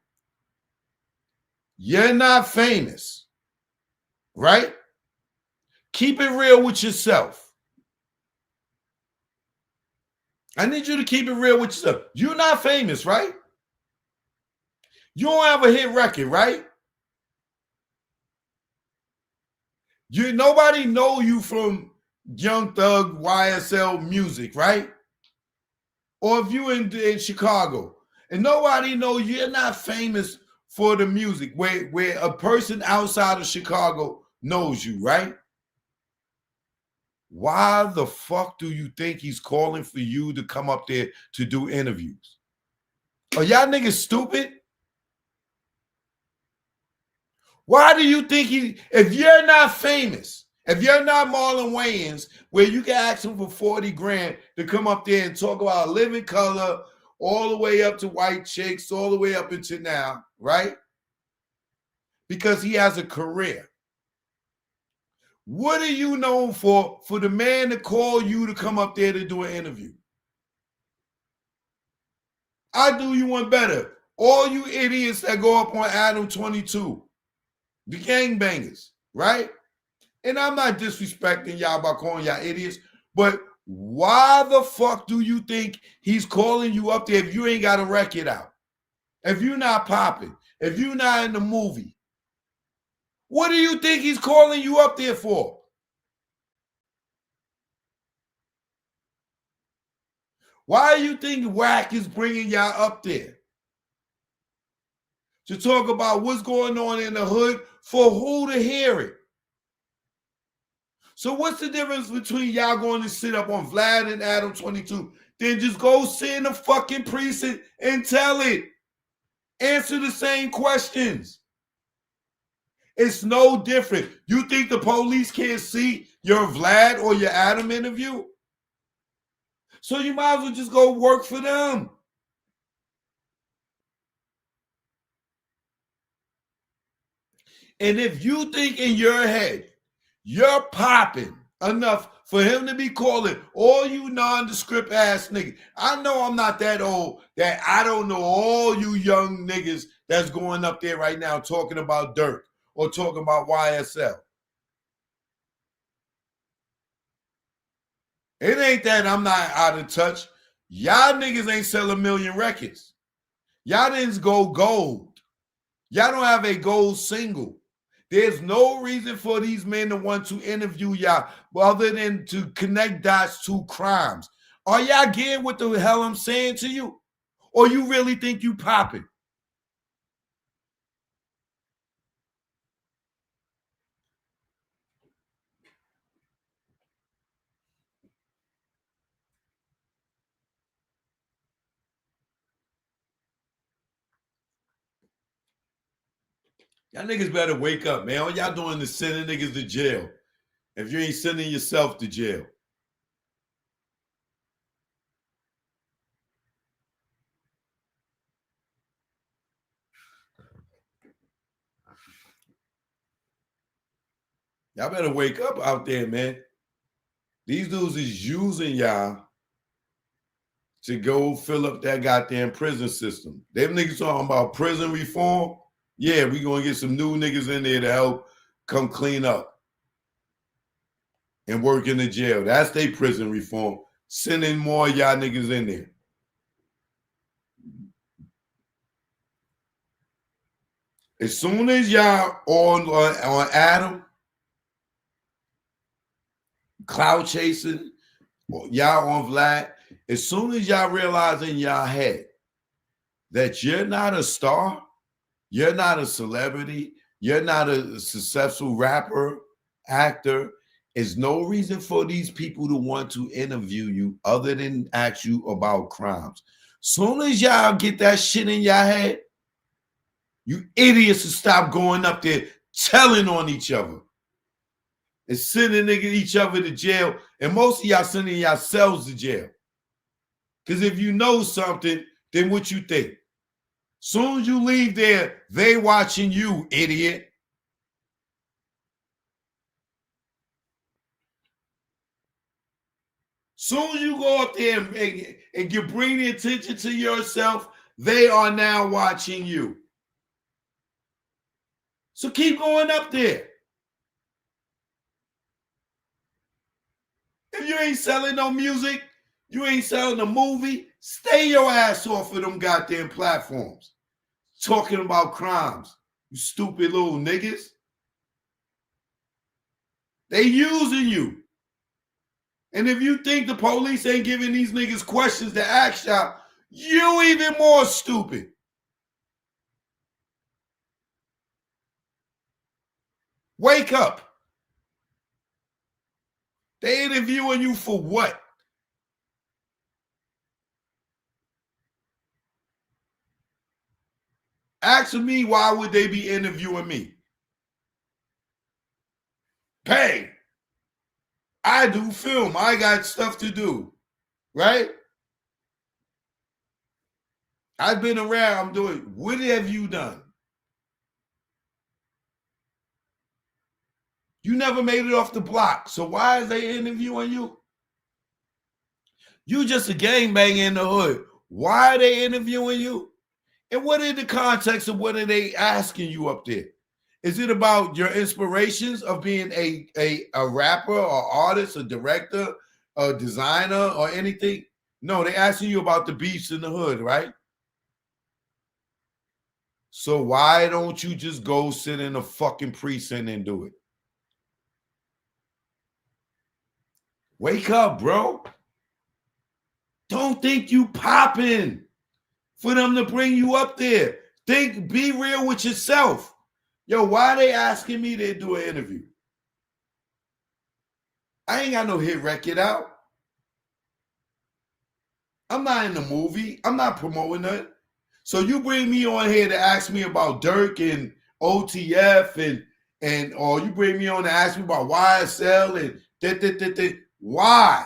You're not famous, right? Keep it real with yourself. I need you to keep it real with yourself. You're not famous, right? You don't have a hit record, right? Nobody know you from Young Thug YSL music, right? Or if you in Chicago and nobody know you're not famous for the music, where a person outside of Chicago knows you, right? Why the fuck do you think he's calling for you to come up there to do interviews? Are y'all niggas stupid? Why do you think if you're not famous, if you're not Marlon Wayans, where you can ask him for 40 grand to come up there and talk about living color all the way up to white chicks, all the way up into now, right? Because he has a career. What are you known for the man to call you to come up there to do an interview? I do you one better. All you idiots that go up on Adam 22, the gangbangers, right? And I'm not disrespecting y'all by calling y'all idiots, but why the fuck do you think he's calling you up there if you ain't got a record out? If you're not popping, if you're not in the movie? What do you think he's calling you up there for? Why do you think Wack is bringing y'all up there? To talk about what's going on in the hood for who to hear it? So what's the difference between y'all going to sit up on Vlad and Adam 22? Then just go sit in the fucking precinct and tell it. Answer the same questions. It's no different. You think the police can't see your Vlad or your Adam interview? So you might as well just go work for them. And if you think in your head you're popping enough for him to be calling all you nondescript ass niggas, I know I'm not that old that I don't know all you young niggas that's going up there right now talking about dirt or talking about YSL. It ain't that I'm not out of touch. Y'all niggas ain't sell 1 million records. Y'all didn't go gold. Y'all don't have a gold single. There's no reason for these men to want to interview y'all other than to connect dots to crimes. Are y'all getting what the hell I'm saying to you? Or you really think you popping? Y'all niggas better wake up, man. All y'all doing is sending niggas to jail. If you ain't sending yourself to jail. Y'all better wake up out there, man. These dudes is using y'all to go fill up that goddamn prison system. Them niggas talking about prison reform. Yeah, we gonna get some new niggas in there to help come clean up and work in the jail. That's their prison reform. Sending more of y'all niggas in there. As soon as y'all on Adam, cloud chasing, y'all on Vlad, as soon as y'all realize in y'all head that you're not a star, you're not a celebrity, you're not a successful rapper, actor, There's no reason for these people to want to interview you other than ask you about crimes. Soon as y'all get that shit in your head, you idiots will stop going up there telling on each other and sending each other to jail. And most of y'all sending yourselves to jail. Because if you know something, then what you think? Soon as you leave there, they watching you, idiot. Soon as you go up there and you bring the attention to yourself, they are now watching you. So keep going up there. If you ain't selling no music, you ain't selling a movie, stay your ass off of them goddamn platforms. Talking about crimes, you stupid little niggas. They using you. And if you think the police ain't giving these niggas questions to ask y'all, you even more stupid. Wake up. They interviewing you for what? Ask me, why would they be interviewing me? Bang. I do film. I got stuff to do. Right? I've been around. I'm doing. What have you done? You never made it off the block. So why is they interviewing you? You just a gangbanger in the hood. Why are they interviewing you? And what is the context of what are they asking you up there? Is it about your inspirations of being a rapper or artist, a director, a designer, or anything? No, they're asking you about the beefs in the hood, right? So why don't you just go sit in a fucking precinct and do it? Wake up, bro. Don't think you popping for them to bring you up there. Think, be real with yourself. Yo, why are they asking me to do an interview? I ain't got no hit record out. I'm not in the movie. I'm not promoting it. So you bring me on here to ask me about Dirk and OTF and or you bring me on to ask me about YSL and why?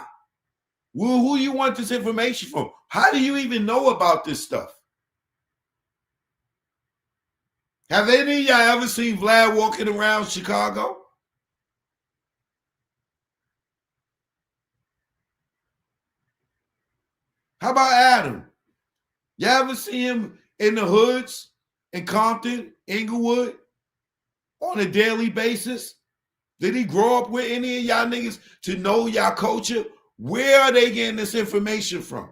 Well, who you want this information from? How do you even know about this stuff? Have any of y'all ever seen Vlad walking around Chicago? How about Adam? Y'all ever see him in the hoods in Compton, Inglewood on a daily basis? Did he grow up with any of y'all niggas to know y'all culture? Where are they getting this information from?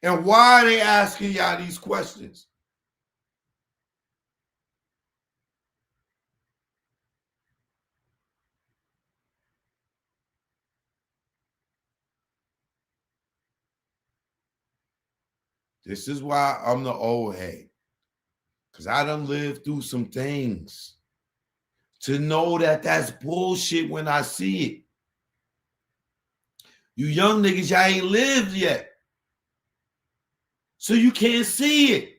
And why are they asking y'all these questions? This is why I'm the old head. Because I done lived through some things to know that that's bullshit when I see it. You young niggas, y'all ain't lived yet. So you can't see it.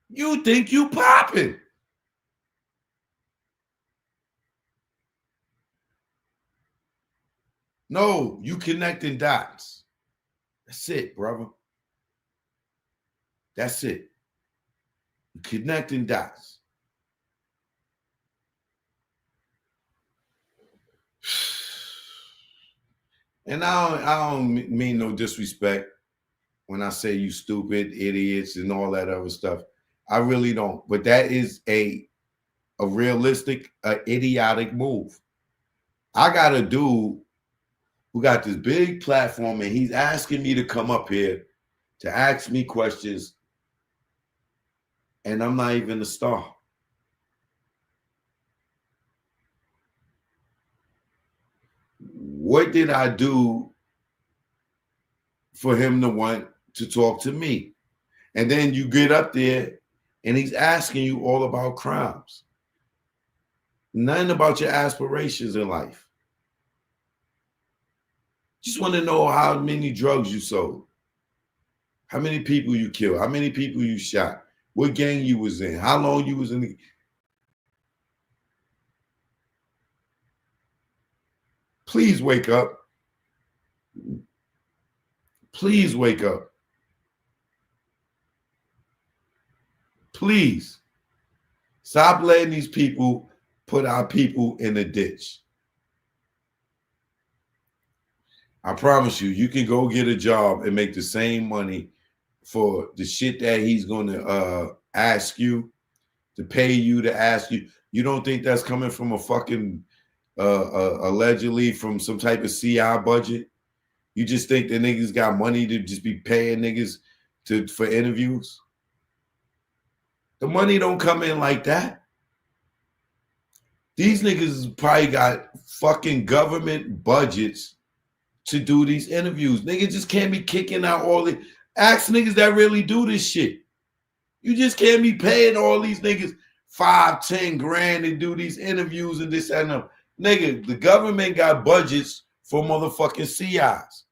You think you popping. No, you connecting dots. That's it, brother. That's it. You connecting dots. And I don't mean no disrespect when I say you stupid idiots and all that other stuff. I really don't. But that is a realistic, idiotic move. I got a dude who got this big platform and he's asking me to come up here to ask me questions, and I'm not even a star. What did I do for him to want to talk to me? And then you get up there And he's asking you all about crimes. Nothing about your aspirations in life. Just want to know how many drugs you sold, how many people you killed, how many people you shot, what gang you was in, how long you was in the... Please wake up. Please wake up. Please. Stop letting these people put our people in a ditch. I promise you, you can go get a job and make the same money for the shit that he's going to ask you, to pay you, to ask you. You don't think that's coming from a fucking, allegedly from some type of CI budget? You just think the niggas got money to just be paying niggas for interviews? The money don't come in like that. These niggas probably got fucking government budgets to do these interviews. Niggas just can't be kicking out all the... Ask niggas that really do this shit. You just can't be paying all these niggas 5, 10 grand to do these interviews and this and that. Nigga, the government got budgets for motherfucking CIs.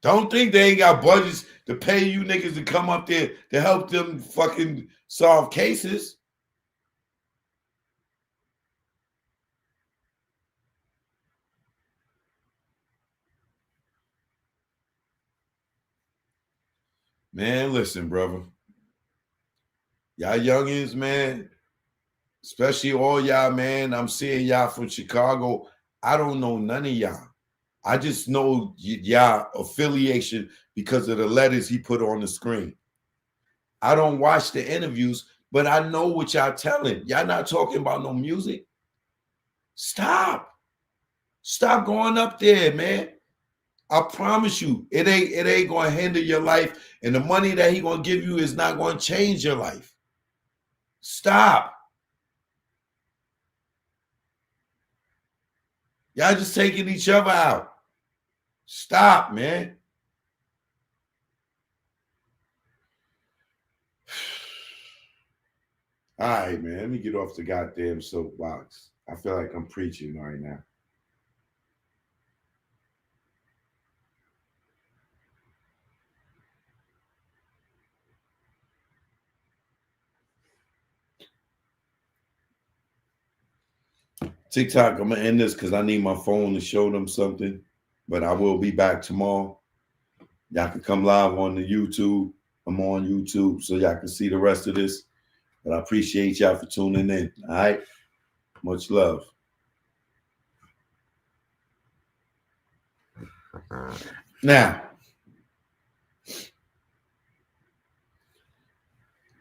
Don't think they ain't got budgets to pay you niggas to come up there to help them fucking solve cases. Man, listen, brother. Y'all youngins, man, especially all y'all, man. I'm seeing y'all from Chicago. I don't know none of y'all. I just know y'all affiliation because of the letters he put on the screen. I don't watch the interviews, but I know what y'all telling. Y'all not talking about no music. Stop. Stop going up there, man. I promise you, it ain't gonna hinder your life, and the money that he gonna give you is not gonna change your life. Stop. Y'all just taking each other out. Stop, man. All right, man. Let me get off the goddamn soapbox. I feel like I'm preaching right now. TikTok, I'm going to end this because I need my phone to show them something. But I will be back tomorrow. Y'all can come live on the YouTube. I'm on YouTube so y'all can see the rest of this. But I appreciate y'all for tuning in. All right? Much love. Now,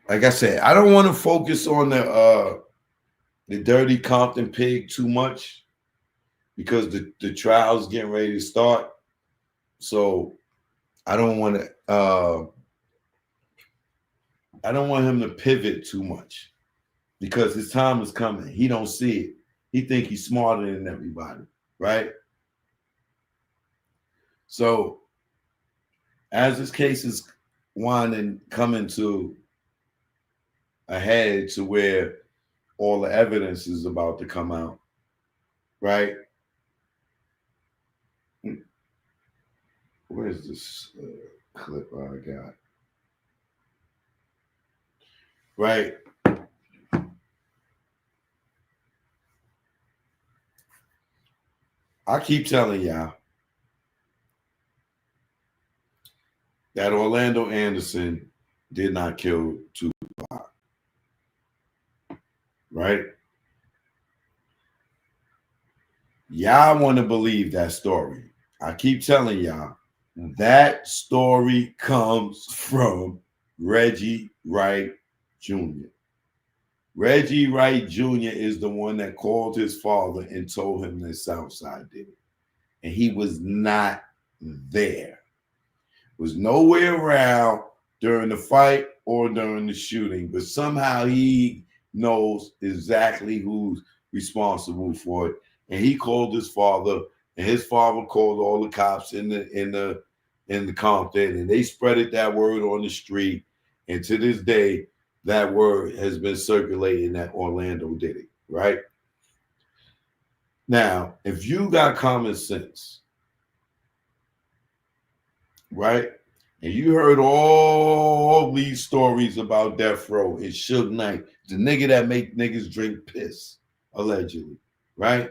like I said, I don't want to focus on the dirty Compton pig too much because the trial's getting ready to start. So I don't want him to pivot too much because his time is coming. He don't see it. He think he's smarter than everybody, right? So as this case is winding, coming to a head to where all the evidence is about to come out, right? Where's this clip I got? Right? I keep telling y'all that Orlando Anderson did not kill Tupac. Right? Y'all want to believe that story. I keep telling y'all that story comes from Reggie Wright Jr. Reggie Wright Jr. is the one that called his father and told him that Southside did it. And he was not there. Was nowhere around during the fight or during the shooting, but somehow he knows exactly who's responsible for it. And he called his father, and his father called all the cops in in the Compton, and they spreaded that word on the street. And to this day, that word has been circulating that Orlando did it, right? Now, if you got common sense, right, and you heard all these stories about Death Row and Suge Knight, the nigga that make niggas drink piss, allegedly, right?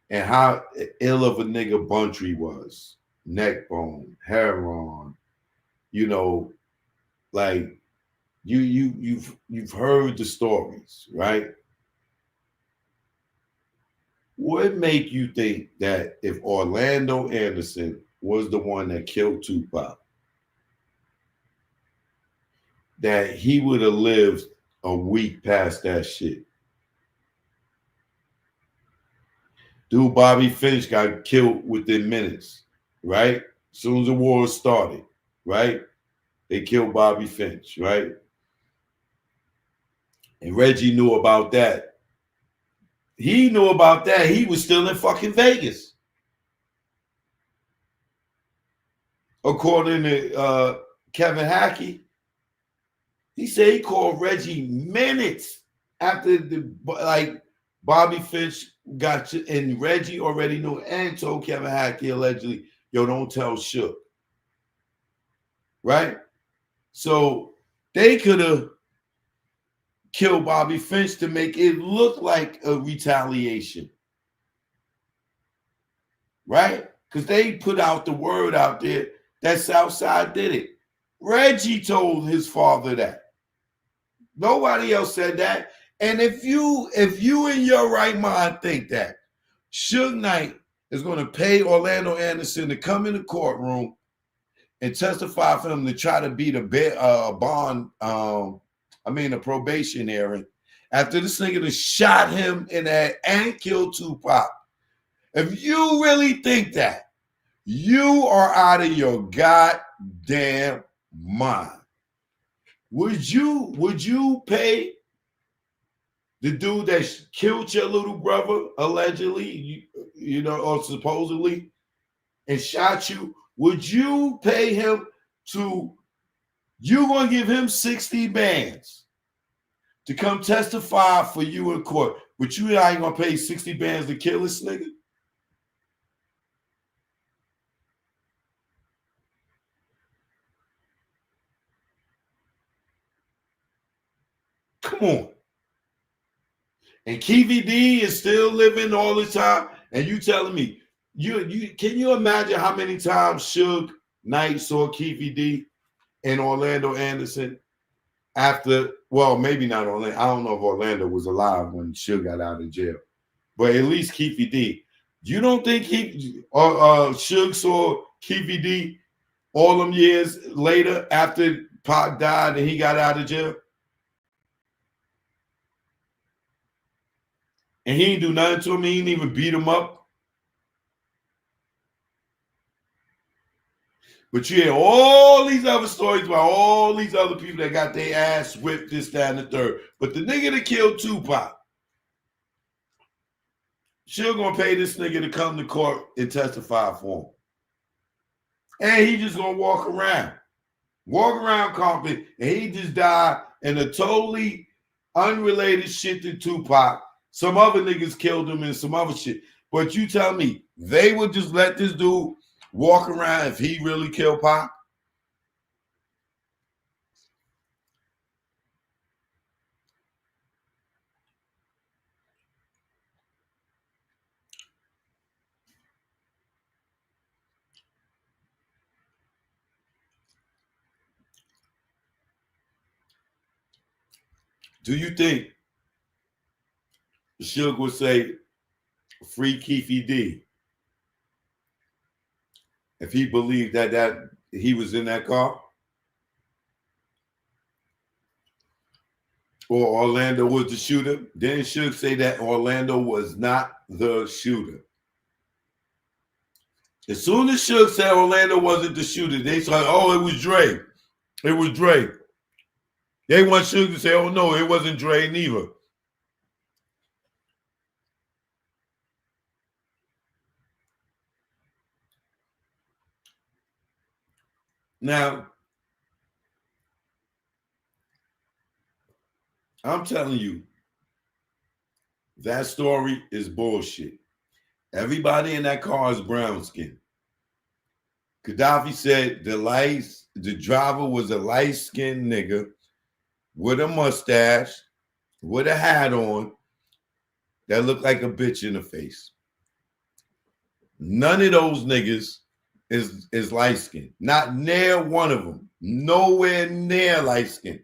And how ill of a nigga Buntry was, neck bone, heroin, you know, like you've heard the stories, right? What make you think that if Orlando Anderson was the one that killed Tupac, that he would have lived a week past that shit? Dude, Bobby Finch got killed within minutes, right? As soon as the war started, right? They killed Bobby Finch, right? And Reggie knew about that. He knew about that. He was still in fucking Vegas. According to Kevin Hackey, he said he called Reggie minutes after Bobby Finch got you, and Reggie already knew and told Kevin Hackey allegedly, yo, don't tell Shook. Right? So they could have killed Bobby Finch to make it look like a retaliation. Right? Because they put out the word out there that Southside did it. Reggie told his father that. Nobody else said that. And if you in your right mind think that Suge Knight is going to pay Orlando Anderson to come in the courtroom and testify for him to try to beat a probation hearing after this nigga that shot him in the head and killed Tupac. If you really think that, you are out of your goddamn mind. Would you pay the dude that killed your little brother allegedly, you know, or supposedly, and shot you? Would you pay him to? You gonna give him 60 bands to come testify for you in court, but you ain't gonna pay 60 bands to kill this nigga? Come on. And Keefe D is still living all the time, and you telling me you can you imagine how many times Suge Knight saw Keefe D and Orlando Anderson after? Well, maybe not Orlando. I don't know if Orlando was alive when Suge got out of jail, but at least Keefe D. You don't think Suge saw Keefe D all them years later after Pac died and he got out of jail? And he didn't do nothing to him. He didn't even beat him up. But you hear all these other stories about all these other people that got their ass whipped, this, that, and the third. But the nigga that killed Tupac, she'll gonna pay this nigga to come to court and testify for him. And he just gonna walk around Compton, and he just died in a totally unrelated shit to Tupac. Some other niggas killed him and some other shit. But you tell me, they would just let this dude walk around if he really killed Pac? Do you think Suge would say free Keefe D if he believed that he was in that car? Or Orlando was the shooter? Didn't Suge say that Orlando was not the shooter? As soon as Suge said Orlando wasn't the shooter, they said, oh, it was Dre. It was Dre. They want Suge to say, oh, no, it wasn't Dre neither. Now, I'm telling you, that story is bullshit. Everybody in that car is brown skin. Gaddafi said the driver was a light-skinned nigga with a mustache, with a hat on, that looked like a bitch in the face. None of those niggas is light-skinned. Not near one of them. Nowhere near light-skinned.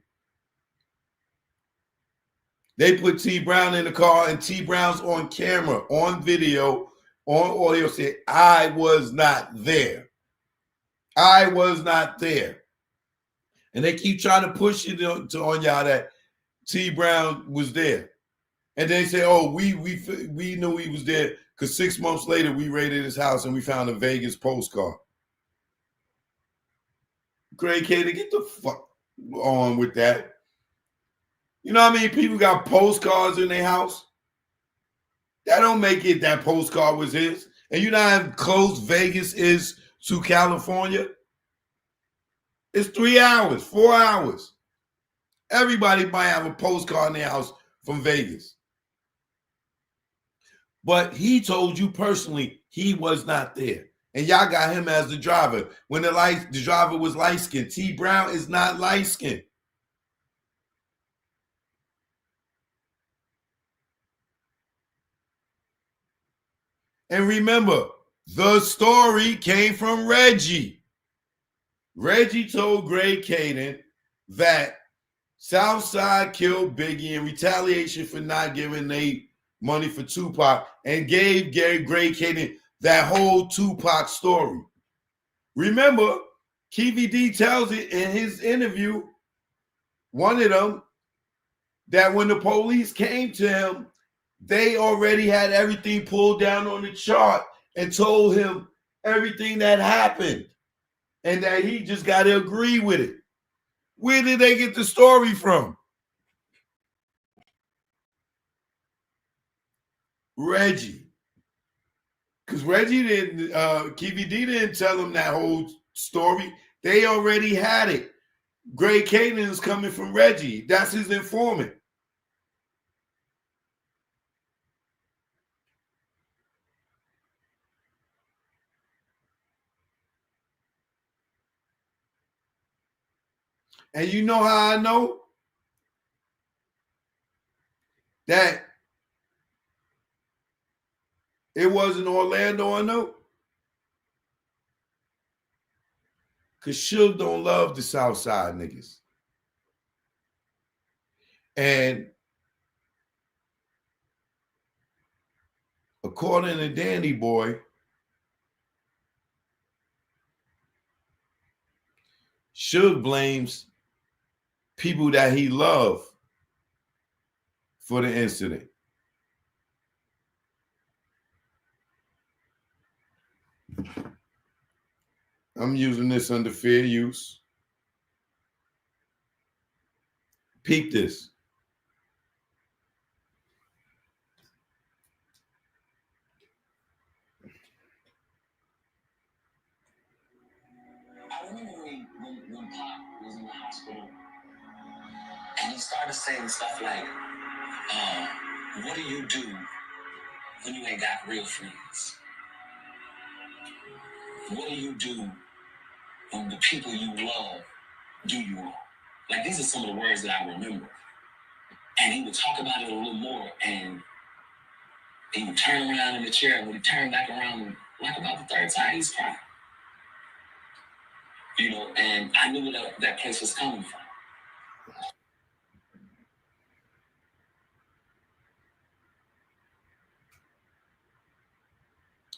They put T Brown in the car, and T Brown's on camera, on video, on audio, said, I was not there. I was not there. And they keep trying to push it on y'all that T Brown was there. And they say, oh, we knew he was there because 6 months later we raided his house and we found a Vegas postcard. Greg Kaden, get the fuck on with that. You know how many people got postcards in their house? That don't make it that postcard was his. And you know how close Vegas is to California? It's 3 hours, 4 hours. Everybody might have a postcard in their house from Vegas. But he told you personally he was not there. And y'all got him as the driver. When the driver was light-skinned. T Brown is not light-skinned. And remember, the story came from Reggie. Reggie told Greg Kaden that Southside killed Biggie in retaliation for not giving they money for Tupac and gave Greg Kaden that whole Tupac story. Remember, Keefe D tells it in his interview, one of them, that when the police came to him, they already had everything pulled down on the chart and told him everything that happened and that he just got to agree with it. Where did they get the story from? Reggie. Because Reggie didn't, KVD didn't tell him that whole story. They already had it. Greg Kaden is coming from Reggie. That's his informant. And you know how I know? That it wasn't Orlando, I know. Because Suge don't love the South Side niggas. And according to Danny Boy, Suge blames people that he loved for the incident. I'm using this under fair use. Peep this. I remember when Pop was in the hospital and he started saying stuff like, what do you do when you ain't got real friends? What do you do when the people you love do you wrong? Like, these are some of the words that I remember. And he would talk about it a little more, and he would turn around in the chair, and when he turned back around, like about the third time, he's crying. You know, and I knew where that place was coming from.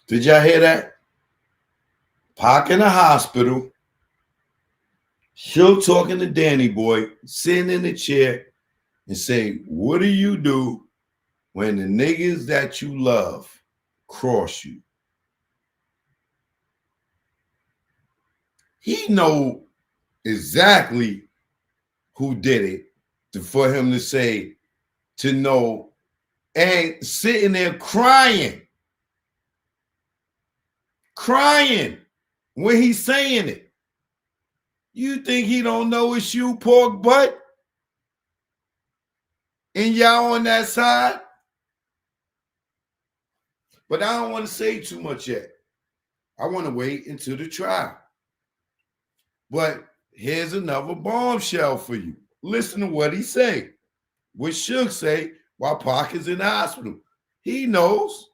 Did y'all hear that? Pac in the hospital. Suge talking to Danny Boy, sitting in the chair and saying, what do you do when the niggas that you love cross you? He know exactly who did it for him to say, to know, and sitting there crying when he's saying it. You think he don't know it's you, pork butt? And y'all on that side? But I don't want to say too much yet. I want to wait until the trial. But here's another bombshell for you. Listen to what he say. What Suge say while Pac is in the hospital. He knows.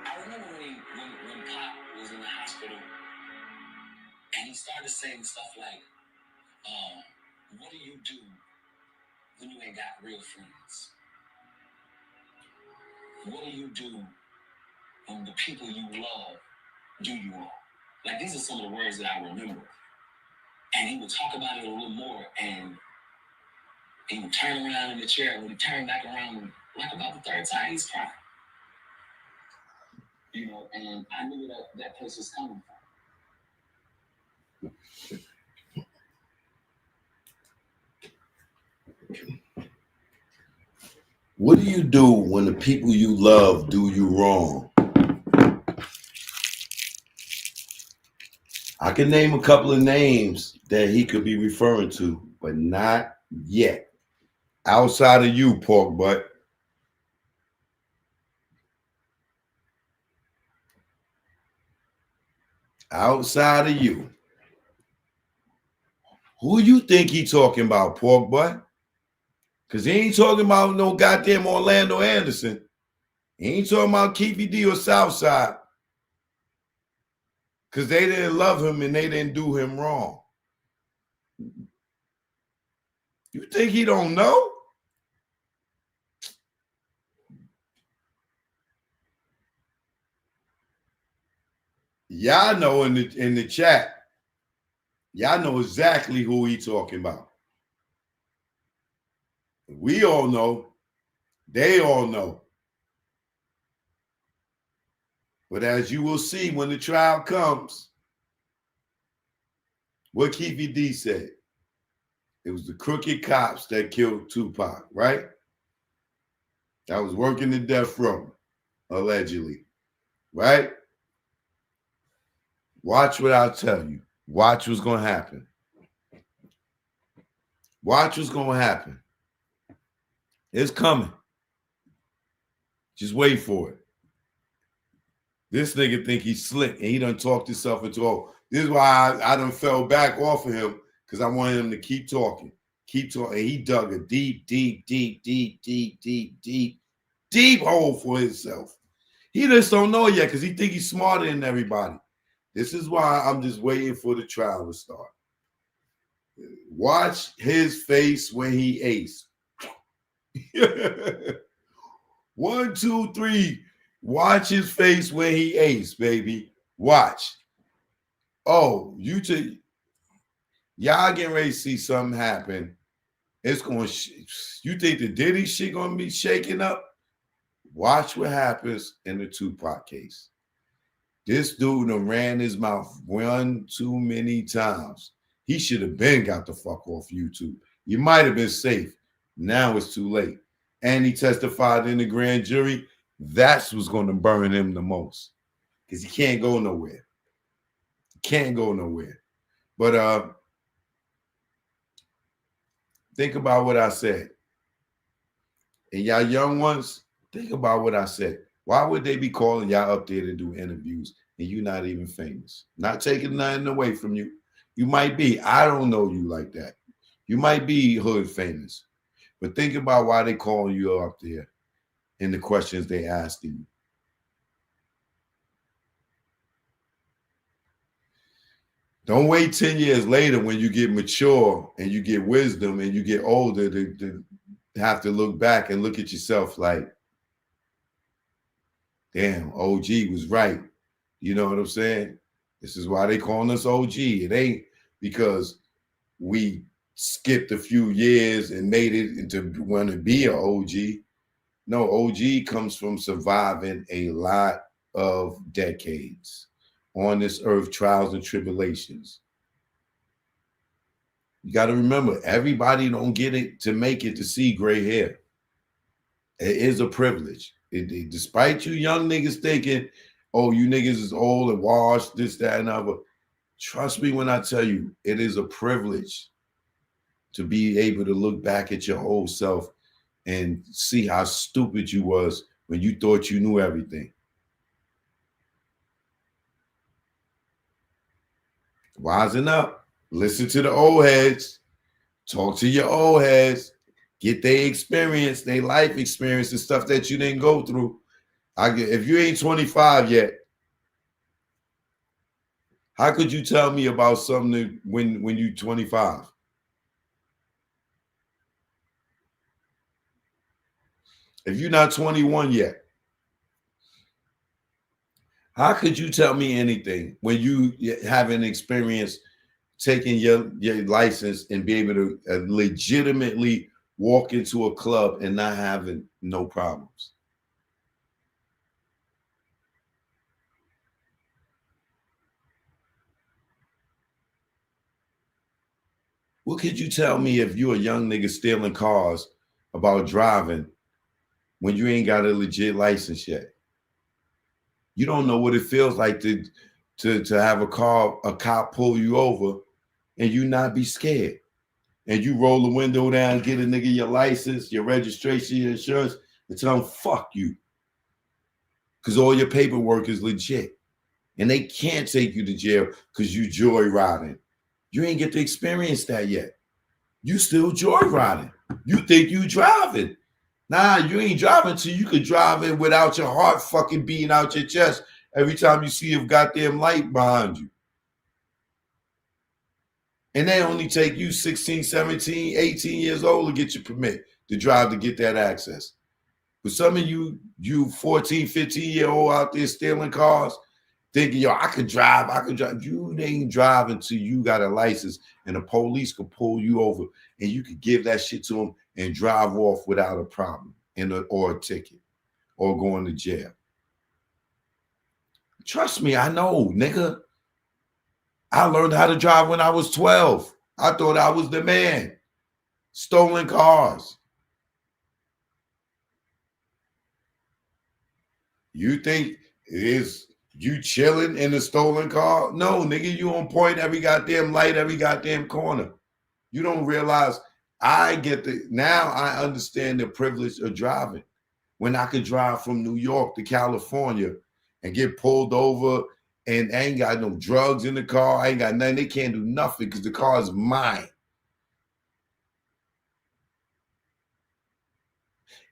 I remember when Pac was in the hospital and he started saying stuff like, what do you do when you ain't got real friends? What do you do when the people you love do you wrong? Like, these are some of the words that I remember. And he would talk about it a little more, and he would turn around in the chair, and when he turned back around, like about the third time, he's crying. You know, and I knew that place was coming from. What do you do when the people you love do you wrong? I can name a couple of names that he could be referring to, but not yet. Outside of you, pork butt. Outside of you. Who you think he talking about, pork butt? Because he ain't talking about no goddamn Orlando Anderson. He ain't talking about Keefe D or Southside. Because they didn't love him and they didn't do him wrong. You think he don't know? Y'all know in the chat. Y'all know exactly who he talking about. We all know. They all know. But as you will see when the trial comes, what Keefe D said, it was the crooked cops that killed Tupac, right? That was working the death row, allegedly, right? Watch what I'll tell you. Watch what's going to happen. Watch what's going to happen. It's coming. Just wait for it. This nigga think he's slick, and he done talked himself into all. This is why I done fell back off of him, because I wanted him to keep talking. Keep talking. And he dug a deep hole for himself. He just don't know yet because he think he's smarter than everybody. This is why I'm just waiting for the trial to start. Watch his face when he ace. 1, 2, 3. Watch his face when he ace, baby. Watch. Oh, y'all getting ready to see something happen. It's going to, you think the Diddy shit going to be shaking up? Watch what happens in the Tupac case. This dude done ran his mouth one too many times. He should have been got the fuck off YouTube. You might have been safe. Now it's too late. And he testified in the grand jury. That's what's going to burn him the most. Because he can't go nowhere. Can't go nowhere. But think about what I said. And y'all young ones, think about what I said. Why would they be calling y'all up there to do interviews and you not even famous? Not taking nothing away from you. You might be. I don't know you like that. You might be hood famous. But think about why they calling you up there and the questions they asking you. Don't wait 10 years later when you get mature and you get wisdom and you get older to have to look back and look at yourself like, damn, OG was right. You know what I'm saying? This is why they calling us OG. It ain't because we skipped a few years and made it into want to be an OG. No, OG comes from surviving a lot of decades on this earth, trials and tribulations. You got to remember, everybody don't get it to make it to see gray hair. It is a privilege. Despite you young niggas thinking, oh, you niggas is old and washed, this, that, and other. Trust me when I tell you, it is a privilege to be able to look back at your old self and see how stupid you was when you thought you knew everything. Wisen up. Listen to the old heads. Talk to your old heads. Get their experience, their life experience, and stuff that you didn't go through. If you ain't 25 yet, how could you tell me about something when you're 25? If you're not 21 yet, how could you tell me anything when you haven't experienced taking your license and be able to legitimately walk into a club and not having no problems? What could you tell me if you're a young nigga stealing cars about driving when you ain't got a legit license yet? You don't know what it feels like to have a cop pull you over and you not be scared. And you roll the window down, get a nigga your license, your registration, your insurance, and tell them, fuck you. Because all your paperwork is legit. And they can't take you to jail because you joyriding. You ain't get to experience that yet. You still joyriding. You think you driving. Nah, you ain't driving till you could drive in without your heart fucking beating out your chest every time you see a goddamn light behind you. And they only take you 16, 17, 18 years old to get your permit to drive to get that access. But some of you 14, 15-year-old out there stealing cars, thinking, yo, I could drive. You ain't driving till you got a license and the police could pull you over and you could give that shit to them and drive off without a problem or a ticket or going to jail. Trust me, I know, nigga. I learned how to drive when I was 12. I thought I was the man. Stolen cars. You think it is you chilling in a stolen car? No, nigga, you on point every goddamn light, every goddamn corner. You don't realize now I understand the privilege of driving. When I could drive from New York to California and get pulled over and I ain't got no drugs in the car, I ain't got nothing. They can't do nothing because the car is mine.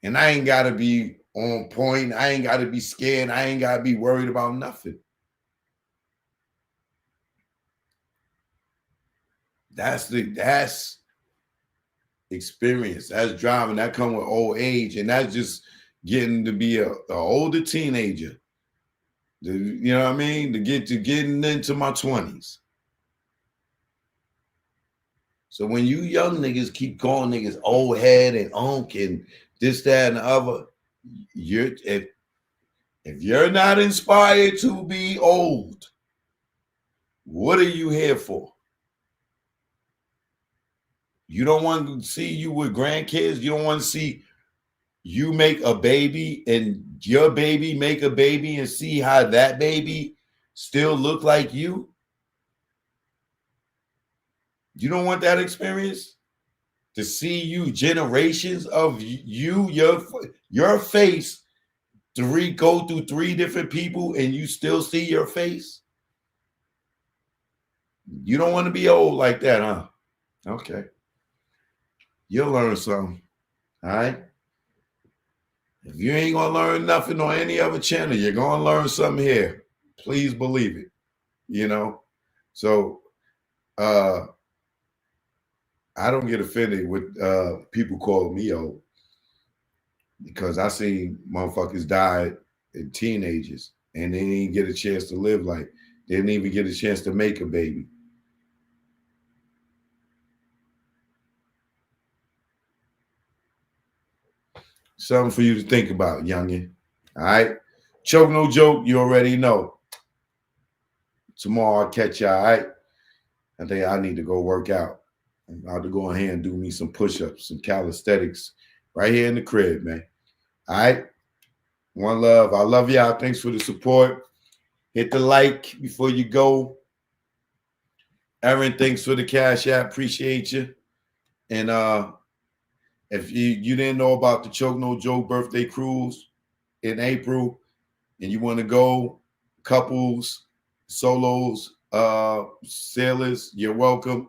And I ain't got to be on point. I ain't got to be scared. I ain't got to be worried about nothing. That's experience. That's driving. That come with old age. And that's just getting to be a older teenager. You know what I mean? To getting into my 20s. So when you young niggas keep calling niggas old head and unk and this, that, and the other, if you're not inspired to be old, what are you here for? You don't want to see you with grandkids. You don't want to see you make a baby and your baby make a baby and see how that baby still look like you. You don't want that experience? To see you generations of you, your face, go through 3 different people and you still see your face? You don't want to be old like that, huh? Okay. You'll learn something. All right. If you ain't gonna learn nothing on any other channel, you're gonna learn something here. Please believe it. You know? So I don't get offended with people call me old because I seen motherfuckers die in teenagers and they didn't get a chance to live life. They didn't even get a chance to make a baby. Something for you to think about, youngin'. All right? Choke no joke, you already know. Tomorrow I'll catch y'all, all right? I think I need to go work out. I'm about to go ahead and do me some push-ups, some calisthenics right here in the crib, man. All right? One love. I love y'all. Thanks for the support. Hit the like before you go. Aaron, thanks for the cash app. Appreciate you. And if you didn't know about the Choke No Joke birthday cruise in April and you want to go, couples, solos, sailors, you're welcome.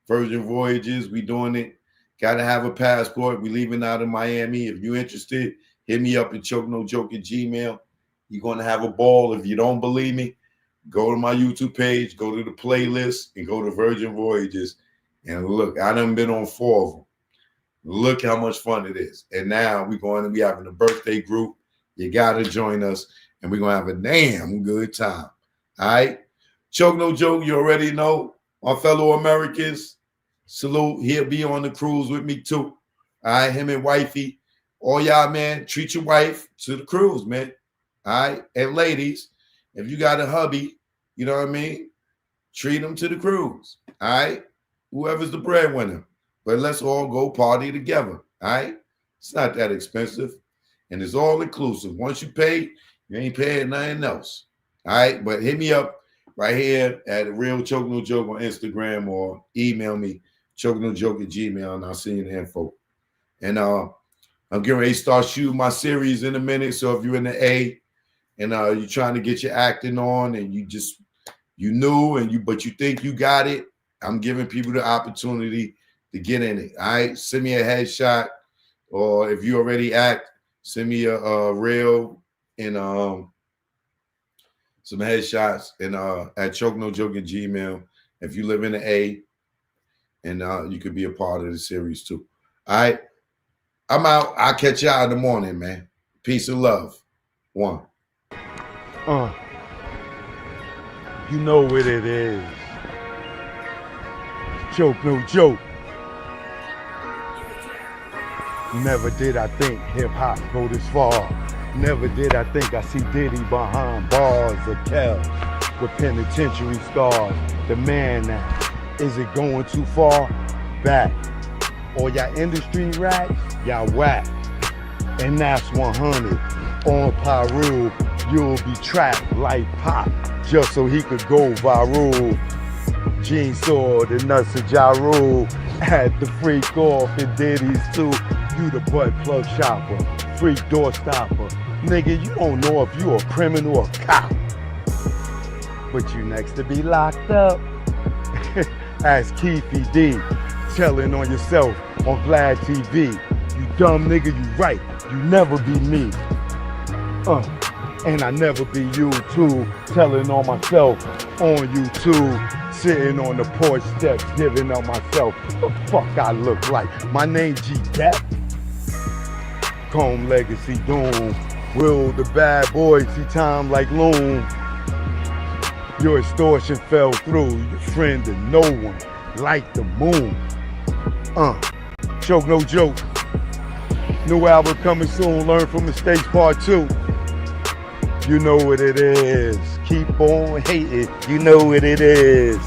Virgin Voyages, we doing it. Got to have a passport. We leaving out of Miami. If you're interested, hit me up at chokenojoke@gmail.com. You're going to have a ball. If you don't believe me, go to my YouTube page, go to the playlist, and go to Virgin Voyages. And look, I done been on 4 of them. Look how much fun it is. And now we having a birthday group. You got to join us, and we're going to have a damn good time. All right? Choke No Joke, you already know. My fellow Americans, salute. He'll be on the cruise with me too. All right? Him and wifey. All y'all, man, treat your wife to the cruise, man. All right? And ladies, if you got a hubby, you know what I mean? Treat them to the cruise. All right? Whoever's the breadwinner. But let's all go party together. All right? It's not that expensive. And it's all inclusive. Once you pay, you ain't paying nothing else. All right? But hit me up right here at Real Choke No Joke on Instagram or email me, chokenojoke@gmail.com, and I'll send you the info. And I'm getting ready to start shooting my series in a minute. So if you're in the A and you're trying to get your acting on and you new but you think you got it, I'm giving people the opportunity to get in it. All right, send me a headshot, or if you already act, send me a reel and some headshots and at chokenojoke@gmail. If you live in the A, and you could be a part of the series too. All right, I'm out. I'll catch y'all in the morning, man. Peace and love. One. You know what it is. Choke No Joke. Never did I think hip-hop go this far. Never did I think I see Diddy behind bars of Kel with penitentiary scars. The man now, is it going too far? Back. Or y'all industry rats, y'all whack. And that's 100. On Pyru, you'll be trapped like Pop, just so he could go viral. Gene saw the nuts of Ja Rule, had the freak off in Diddy'S too. You the butt plug shopper, freak door stopper. Nigga, you don't know if you a criminal or cop. But you next to be locked up. Ask Keefe D, telling on yourself on Vlad TV. You dumb nigga, you right, you never be me. And I never be you too, telling on myself on YouTube. Sitting on the porch steps, giving up myself. The fuck I look like? My name G Depp. Comb Legacy Doom. Will the bad boys see time like loom? Your extortion fell through. Your friend to no one, like the moon. Choke No Joke. New album coming soon. Learn from mistakes part 2. You know what it is. Keep on hating. You know what it is.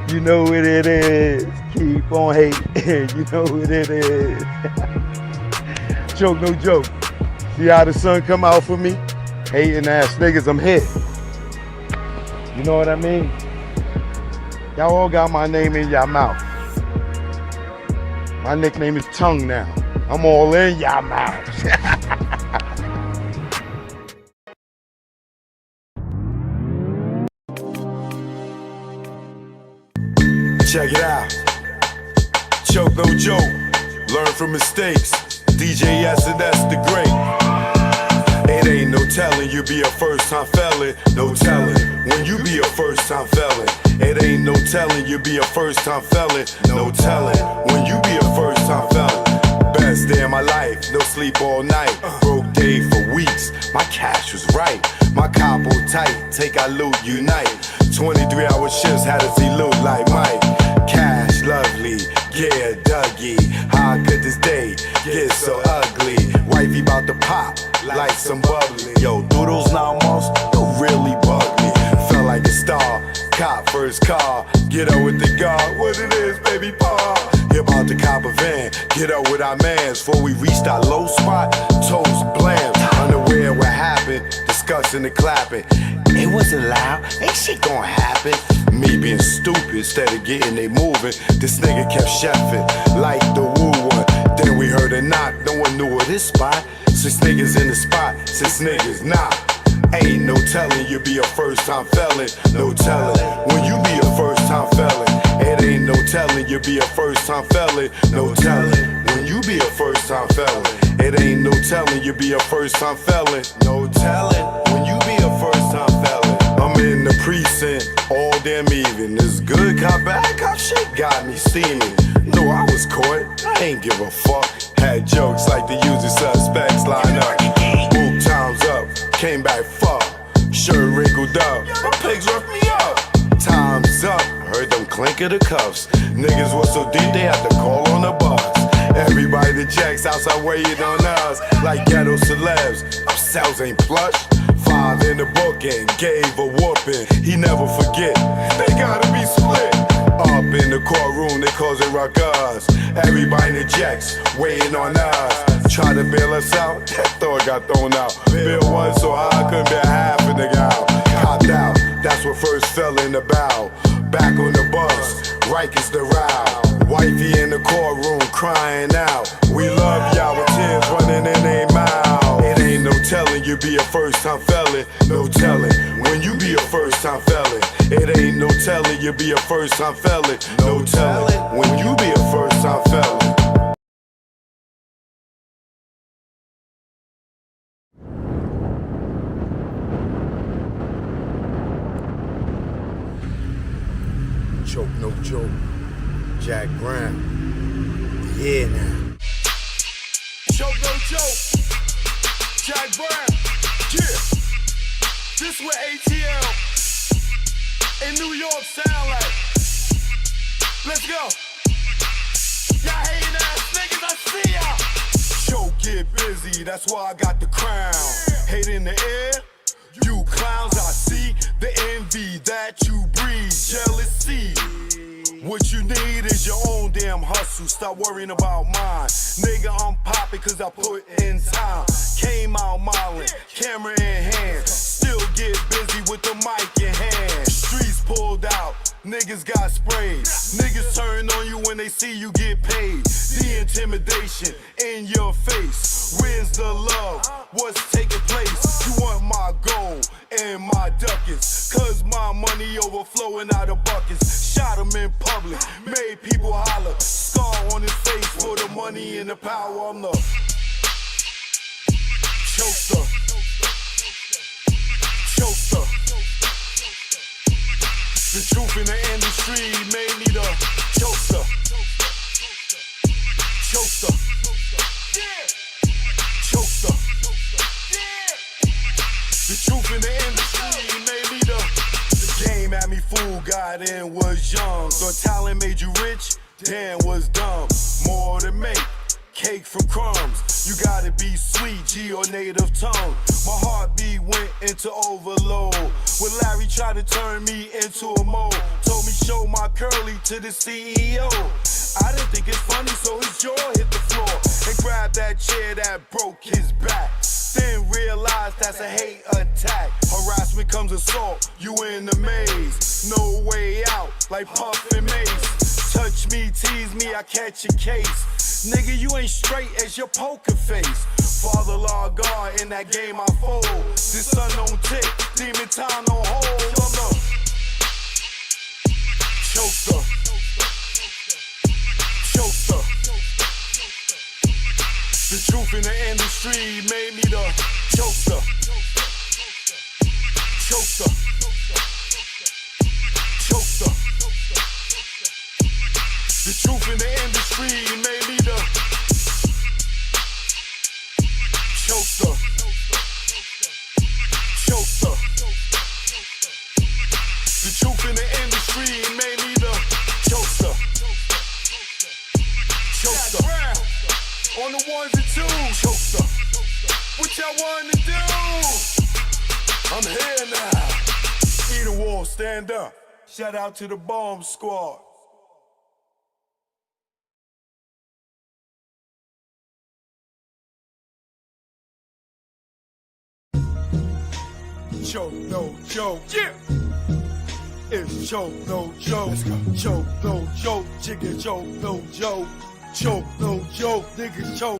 You know what it is. Keep on hating. You know what it is. Choke No Joke. See how the sun come out for me? Hating ass niggas, I'm hit. You know what I mean? Y'all all got my name in y'all mouth. My nickname is Tongue now. I'm all in y'all mouth. Check it out. Choke No Joke. Learn from mistakes. DJ S&S the Great. It ain't no telling you be a first-time felon. No telling when you be a first-time felon. It ain't no telling you be a first-time felon. No telling when you be a first-time felon. Best day of my life, no sleep all night. Broke day for weeks, my cash was right. My capo tight, take our loot, unite. 23-hour shifts had us elude like Mike. Cash lovely, yeah, Dougie. How could this day get so ugly? Wifey bout to pop like some bubbly. Yo, doodles now most, you really bug me. Felt like a star, cop first car. Get up with the guard, what it is, baby paw. Hip out the cop a van, get up with our mans. Before we reached our low spot, toes bland. Unaware what happened, discussing and clapping. It wasn't loud, ain't shit gonna happen. Me being stupid instead of getting they moving. This nigga kept chefing like the woo one. Then we heard a knock, no one knew of this spot. 6 niggas in the spot, 6 niggas not. Ain't no telling you be a first time felon. No telling when you be a first time felon. It ain't no telling you be a first time felon. No telling when you be a first time felon. It ain't no telling you be a first time felon. No telling when you be a first time felon. I'm in the precinct all damn even. This good cop, bad cop shit got me steaming. No, I was caught, I ain't give a fuck. Had jokes like the usual suspects line up. Book times up, came back fuck. Shirt wrinkled up, my pigs roughed me up. Time's up, heard them clink of the cuffs. Niggas was so deep they had to call on the bus. Everybody that checks outside waiting on us like ghetto celebs. Our cells ain't plush. 5 in the book and gave a whooping. He never forget, they gotta be split. Up in the courtroom, they cause it ruckus. Everybody in the jacks waiting on us. Try to bail us out, that thought got thrown out. Bill one so high, I couldn't bear half a nigga out. Copped out, that's what first fell in the bow. Back on the bus, Rikers the row. Wifey in the courtroom crying out. We love y'all with tears running in their mouth. It ain't no telling you be a first time felon. No telling when you be a first time felon. It ain't no telling you be a first time felon. No telling when you be a first time felon. Choke, no joke. Jack Brown. Yeah, now. Choke, no joke. Jack Brown. Yeah. This what ATL in New York sound like. Let's go. Y'all hating ass niggas, I see y'all. Choke, get busy, that's why I got the crown. Hate in the air. You clowns, I see the envy that you breed, jealousy. What you need is your own damn hustle. Stop worrying about mine. Nigga, I'm poppin' cause I put in time. Came out modeling, camera in hand. Still get busy with the mic in hand. Streets pulled out, niggas got sprayed. Niggas turn on you when they see you get paid. The intimidation in your face. Where's the love? What's taking place? You want my gold and my ducats, cause my money overflowing out of buckets. Shot him in public, made people holler. Scar on his face for the money and the power. I'm the chokester. Chokester. The truth in the industry made me the chokester. Chokester. Chokester. The truth in the industry made me the game had me fooled, got in, was young. Thought talent made you rich, damn was dumb. More to make, cake from crumbs. You gotta be sweet, G or native tongue. My heartbeat went into overload. When Larry tried to turn me into a mole, told me show my curly to the CEO. I didn't think it's funny, so his jaw hit the floor and grabbed that chair that broke his back. Then realized that's a hate attack. Harassment comes assault, you in the maze. No way out, like Puff and Mace. Touch me, tease me, I catch a case. Nigga, you ain't straight as your poker face. Father law God, in that game I fold. This sun don't tick, demon time don't hold. I'm the chokester. Chokester. The truth in the industry made me the chokester. Chokester. Chokester. The truth in the industry made me the chokester. Chokester. The truth in the industry made me the chokester. Chokester. On the ones and twos, chokester. What y'all wanting to do? I'm here now. Either wall, stand up. Shout out to the bomb squad. choke, no joke. Yeah. It's choke, no joke. Choke, no joke. Chicken choke, no joke. Choke, no joke. Niggas choke.